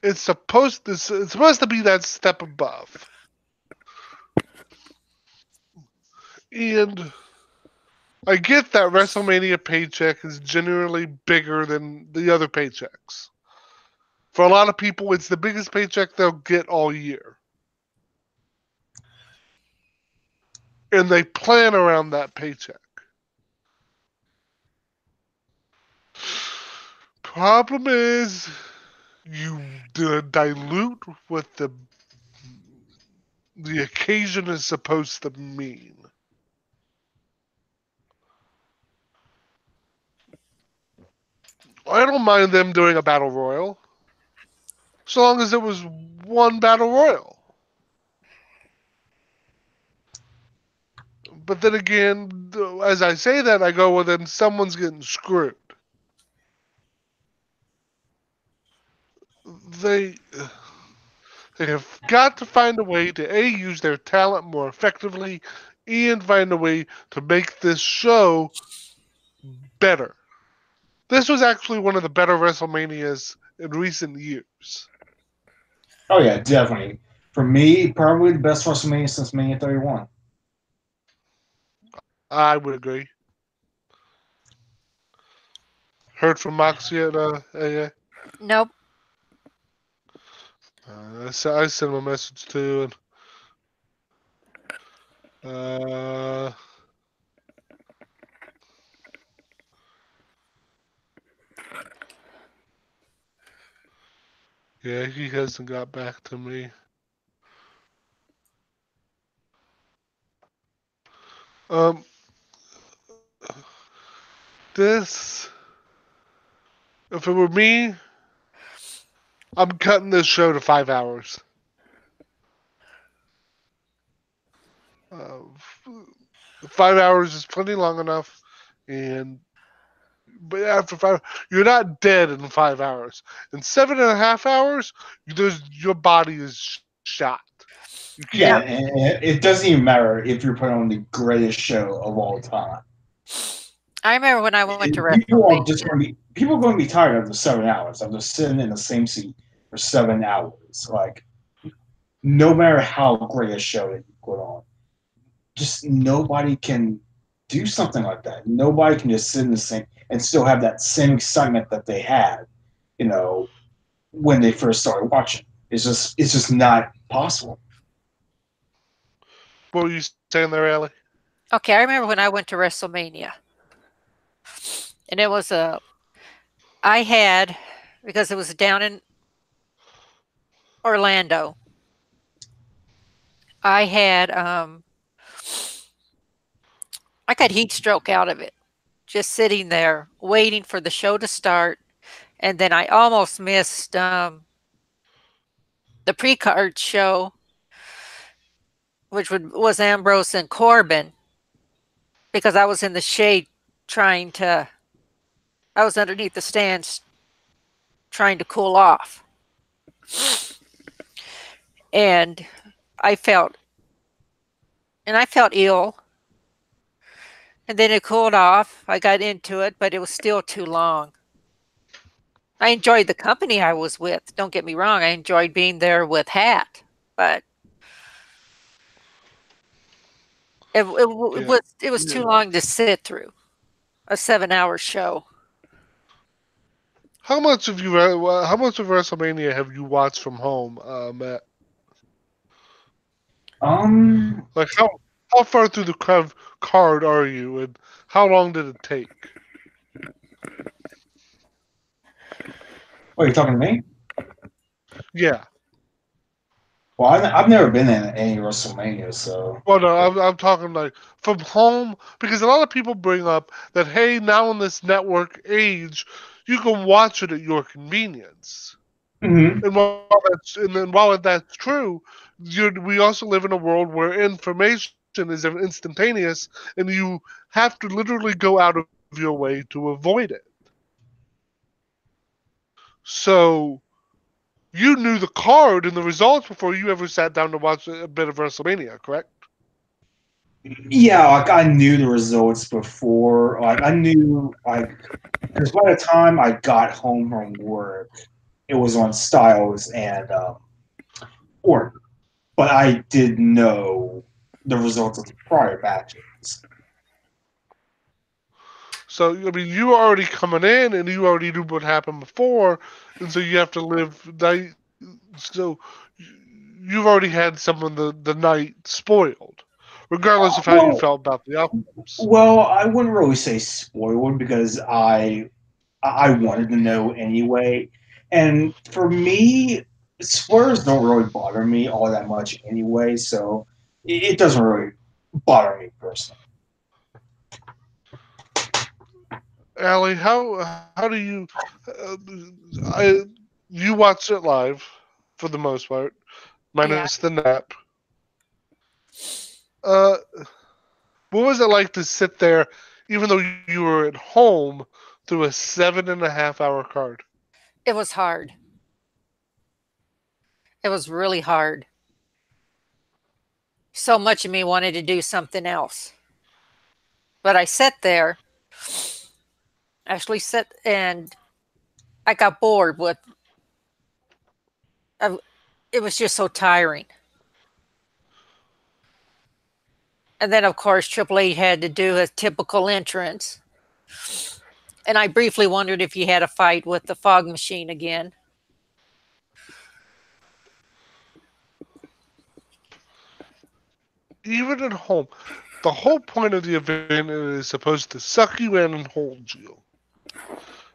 it's supposed to be that step above, and I get that WrestleMania paycheck is generally bigger than the other paychecks. For a lot of people, it's the biggest paycheck they'll get all year. And they plan around that paycheck. Problem is, you dilute what the occasion is supposed to mean. I don't mind them doing a battle royal, so long as it was one battle royal. But then again, as I say that, I go, well, then someone's getting screwed. They have got to find a way to use their talent more effectively, and find a way to make this show better. This was actually one of the better WrestleManias in recent years. Oh yeah, definitely. For me, probably the best WrestleMania since Mania 31. I would agree. Heard from Moxie at AA? Nope. I sent him a message too, and yeah, he hasn't got back to me. This, if it were me, I'm cutting this show to 5 hours. Uh, 5 hours is plenty long enough, but after 5, you're not dead in 5 hours. In 7.5 hours, your body is shot. You Yeah, can't. and it doesn't even matter if you're putting on the greatest show of all time. I remember when I went to People are WrestleMania. just going to be tired after 7 hours. I'm just sitting in the same seat for 7 hours. Like, no matter how great a show that you put on, just nobody can do something like that. Nobody can just sit in the same and still have that same excitement that they had, you know, when they first started watching. It's just not possible. What were you saying there, Ellie? Okay, I remember when I went to WrestleMania, and it was I had, because it was down in Orlando. I had I got heat stroke out of it, just sitting there waiting for the show to start, and then I almost missed the pre-card show, which was Ambrose and Corbin, because I was in the shade trying to. I was underneath the stands trying to cool off, and I felt I felt ill. And then it cooled off. I got into it, but it was still too long. I enjoyed the company I was with. Don't get me wrong. I enjoyed being there with Hat, but Yeah. it was too long to sit through a 7 hour show. How much of WrestleMania have you watched from home, Matt? Like how far through the card are you, and how long did it take? What, are you talking to me? Yeah. Well, I've never been in any WrestleMania, so. Well, no, I'm talking like from home, because a lot of people bring up that, hey, now in this network age, you can watch it at your convenience. Mm-hmm. And while that's true, we also live in a world where information is instantaneous, and you have to literally go out of your way to avoid it. So you knew the card and the results before you ever sat down to watch a bit of WrestleMania, correct? Yeah, like I knew the results before. Like I knew, like because by the time I got home from work, it was on Styles and Orton. But I did know the results of the prior matches. So I mean, you were already coming in, and you already knew what happened before, and so you have to live night. So you've already had some of the night spoiled, regardless of how you Well, felt about the outcomes. well, I wouldn't really say spoiled because I wanted to know anyway. And for me, spoilers don't really bother me all that much anyway, so it doesn't really bother me personally. Allie, how do you? Uh, I you watched it live for the most part, Yeah, minus the nap. Uh, what was it like to sit there, even though you were at home, through a 7.5 hour card? it was hard. It was really hard. So much of me wanted to do something else. But I sat there, actually sat, and I got bored with I, it was just so tiring. And then, of course, Triple H had to do his typical entrance. And I briefly wondered if he had a fight with the fog machine again. Even at home, the whole point of the event is supposed to suck you in and hold you.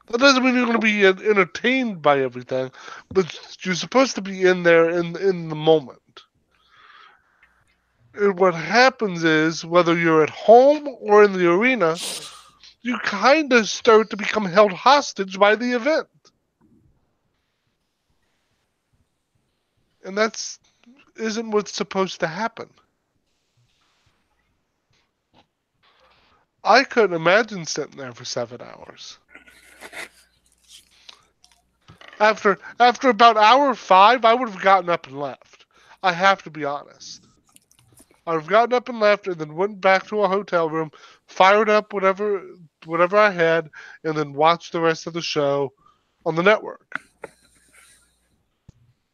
That doesn't mean you're going to be entertained by everything, but you're supposed to be in there in the moment. And what happens is, whether you're at home or in the arena, you kind of start to become held hostage by the event. And that's isn't what's supposed to happen. I couldn't imagine sitting there for 7 hours. After about hour 5, I would have gotten up and left. I have to be honest. I'd have gotten up and left, and then went back to a hotel room, fired up whatever I had, and then watched the rest of the show on the network.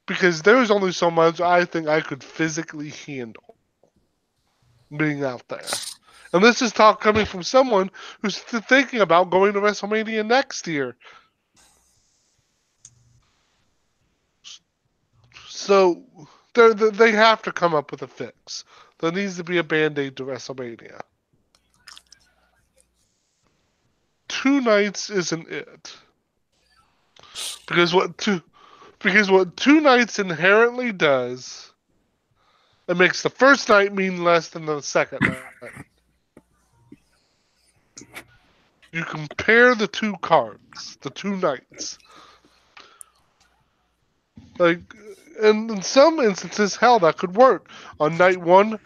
Because there was only so much I think I could physically handle being out there. And this is talk coming from someone who's thinking about going to WrestleMania next year. So they have to come up with a fix. There needs to be a band-aid to WrestleMania. 2 nights isn't it. Because what 2 nights inherently does, it makes the first night mean less than the second night. You compare the two cards, the 2 nights. Like, and in some instances, hell, that could work. On night 1,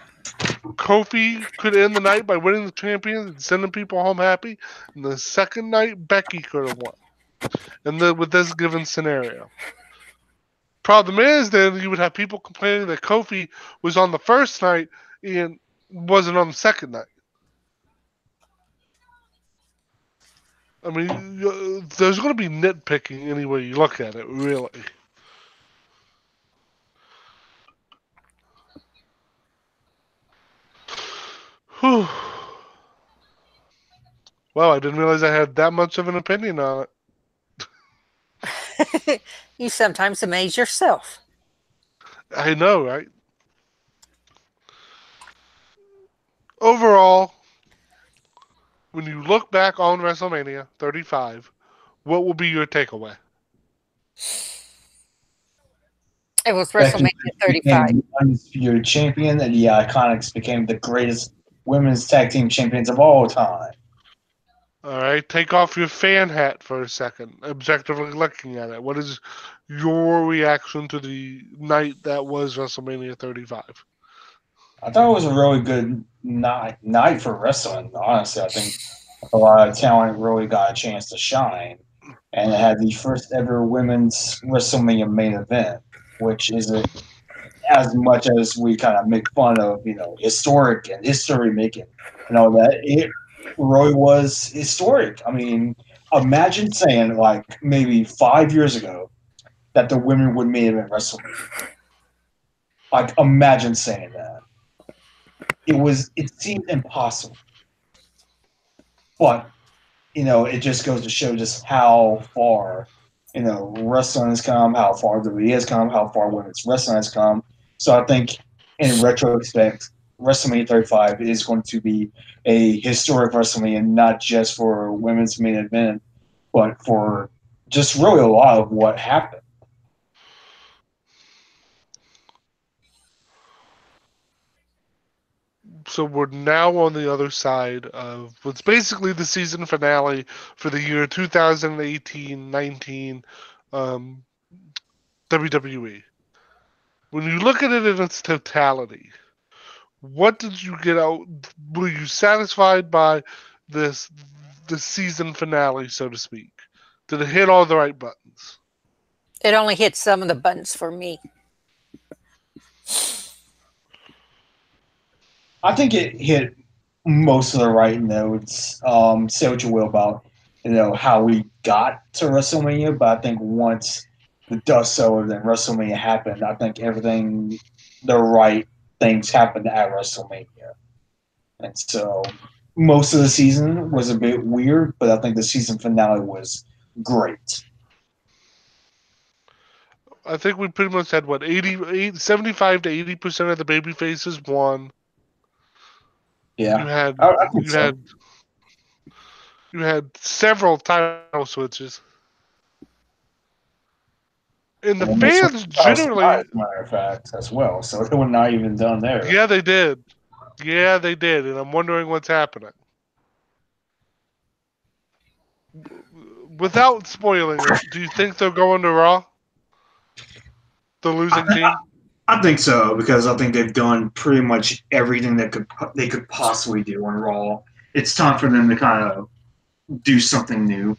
Kofi could end the night by winning the champion and sending people home happy. And the second night, Becky could have won. And then with this given scenario. Problem is, then you would have people complaining that Kofi was on the first night and wasn't on the second night. I mean, there's going to be nitpicking any way you look at it, really. Whew. Well, I didn't realize I had that much of an opinion on it. You sometimes amaze yourself. I know, right? Overall, when you look back on WrestleMania 35, what will be your takeaway? It was Becky WrestleMania became 35. the undisputed champion, and the Iconics became the greatest women's tag team champions of all time. All right, take off your fan hat for a second, objectively looking at it. What is your reaction to the night that was WrestleMania 35? I thought it was a really good night for wrestling. Honestly, I think a lot of talent really got a chance to shine, and it had the first ever women's WrestleMania main event, which isn't as much as we kind of make fun of, historic and history making and all that. It really was historic. I mean, imagine saying like maybe 5 years ago that the women would main event WrestleMania. Like, imagine saying that. It seemed impossible, but it just goes to show just how far, wrestling has come, how far WWE has come, how far women's wrestling has come. So I think, in retrospect, WrestleMania 35 is going to be a historic WrestleMania, not just for women's main event, but for just really a lot of what happened. So we're now on the other side of what's basically the season finale for the year 2018-19 WWE. When you look at it in its totality, what did you get out? Were you satisfied by this the season finale, so to speak? Did it hit all the right buttons? It only hit some of the buttons for me. I think it hit most of the right notes. Say what you will about how we got to WrestleMania, but I think once the dust settled and WrestleMania happened, I think everything, the right things happened at WrestleMania, and so most of the season was a bit weird, but I think the season finale was great. I think we pretty much had what 75 to 80% of the baby faces won. Yeah, You had I think you so. had you had several title switches. And the And they switched fans styles tonight, generally, as a matter of fact, as well. So they were not even done there. yeah, they did. Yeah, they did. And I'm wondering what's happening. Without spoiling it, do you think they're going to Raw? The losing team? I think so because I think they've done pretty much everything that they could possibly do on Raw. It's time for them to kind of do something new.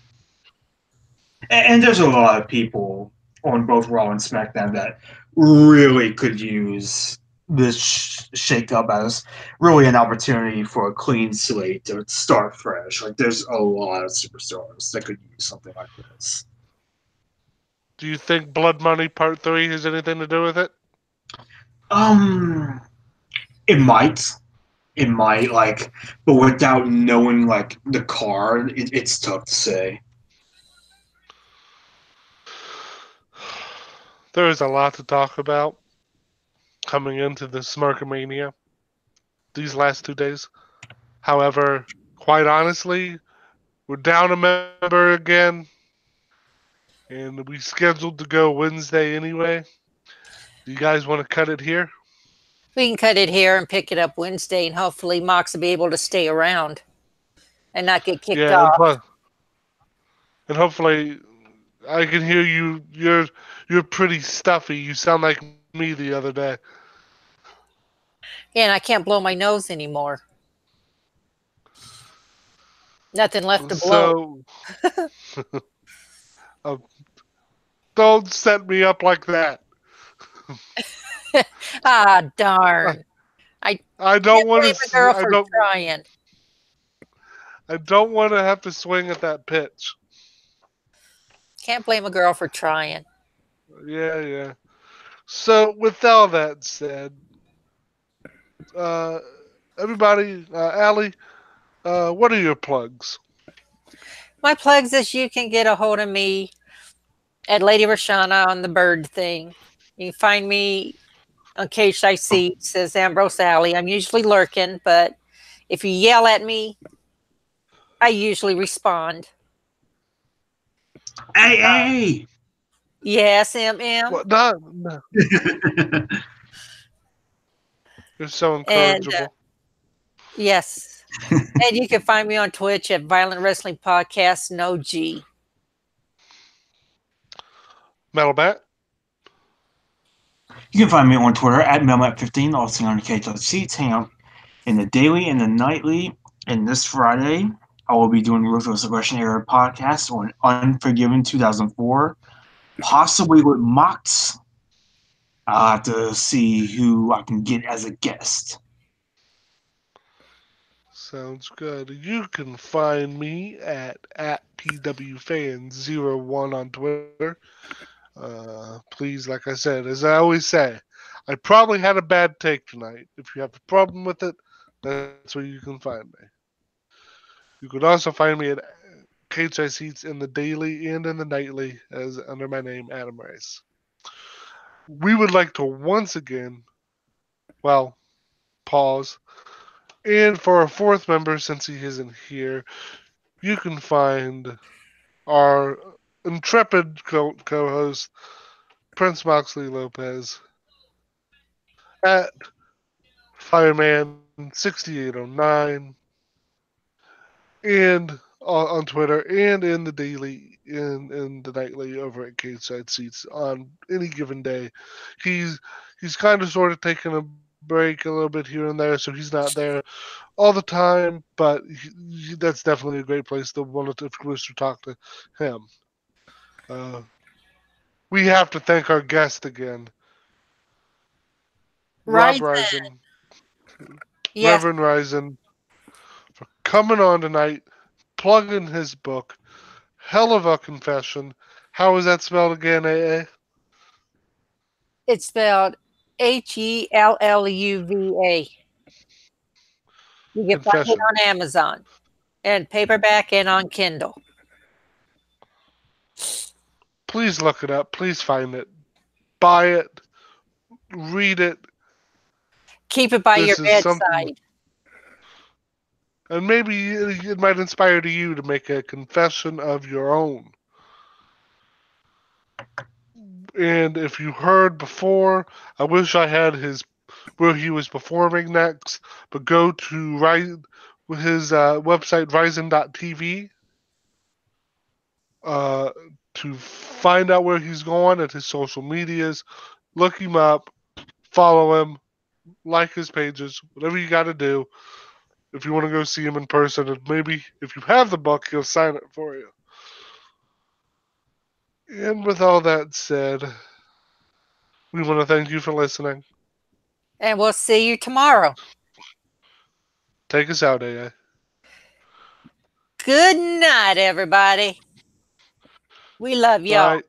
And there's a lot of people on both Raw and SmackDown that really could use this shake-up as really an opportunity for a clean slate to start fresh. Like, there's a lot of superstars that could use something like this. Do you think Blood Money Part 3 has anything to do with it? Um, it might. It might, like, but without knowing, like, the card, it's tough to say. There is a lot to talk about coming into this Smarkamania these last 2 days. However, quite honestly, we're down a member again, and we scheduled to go Wednesday anyway. Do you guys want to cut it here? We can cut it here and pick it up Wednesday, and hopefully Mox will be able to stay around and not get kicked Yeah, off. and hopefully I can hear you. You're pretty stuffy. You sound like me the other day. Yeah, and I can't blow my nose anymore. Nothing left to blow. So don't set me up like that. Ah, darn. I I don't can't want blame a to. girl for trying. I don't want to have to swing at that pitch. Can't blame a girl for trying. Yeah. So with all that said, uh, everybody, Allie, what are your plugs? My plugs is you can get a hold of me at Lady Rashana on the bird thing. You can find me on Cage I See, it says Ambrose Alley. I'm usually lurking, but if you yell at me, I usually respond. Hey! Yes, MM. What? No. You're so And incorrigible. yes. And you can find me on Twitch at Violent Wrestling Podcast, no G. Metal Bat. You can find me on Twitter at Melmat15, also on KTC. Hang out in the daily and the nightly. And this Friday, I will be doing Ruthless Aggression Era podcast on Unforgiven 2004, possibly with Mox. I'll have to see who I can get as a guest. Sounds good. You can find me at PWFans01 on Twitter. Please, like I said, as I always say, I probably had a bad take tonight. If you have a problem with it, that's where you can find me. You could also find me at KHI Seats in the daily and in the nightly as under my name, Adam Rice. We would like to once again, well, pause. And for our fourth member, since he isn't here, you can find our intrepid co-host, Prince Moxley Lopez, at Fireman6809, and on Twitter, and in the daily, in the nightly over at Cage Side Seats on any given day. He's kind of sort of taking a break a little bit here and there, so he's not there all the time, but that's definitely a great place to want to, of course, to talk to him. Uh, we have to thank our guest again, Rob Right. RYZIN, Yes. Reverend RYZIN, for coming on tonight, plugging his book, Hell of a Confession. How is that spelled again, AA? It's spelled HELLUVA. You can find it Confession. on Amazon and paperback and on Kindle. Please look it up. Please find it. Buy it. Read it. Keep it by your This is something, bedside. and maybe it might inspire you to make a confession of your own. And if you heard before, I wish I had his where he was performing next, but go to his website RYZIN.tv to find out where he's going at his social medias. Look him up, follow him, like his pages, whatever you got to do. If you want to go see him in person, and maybe if you have the book, he'll sign it for you. And with all that said, we want to thank you for listening. And we'll see you tomorrow. Take us out, AA. Good night, everybody. We love y'all. Night.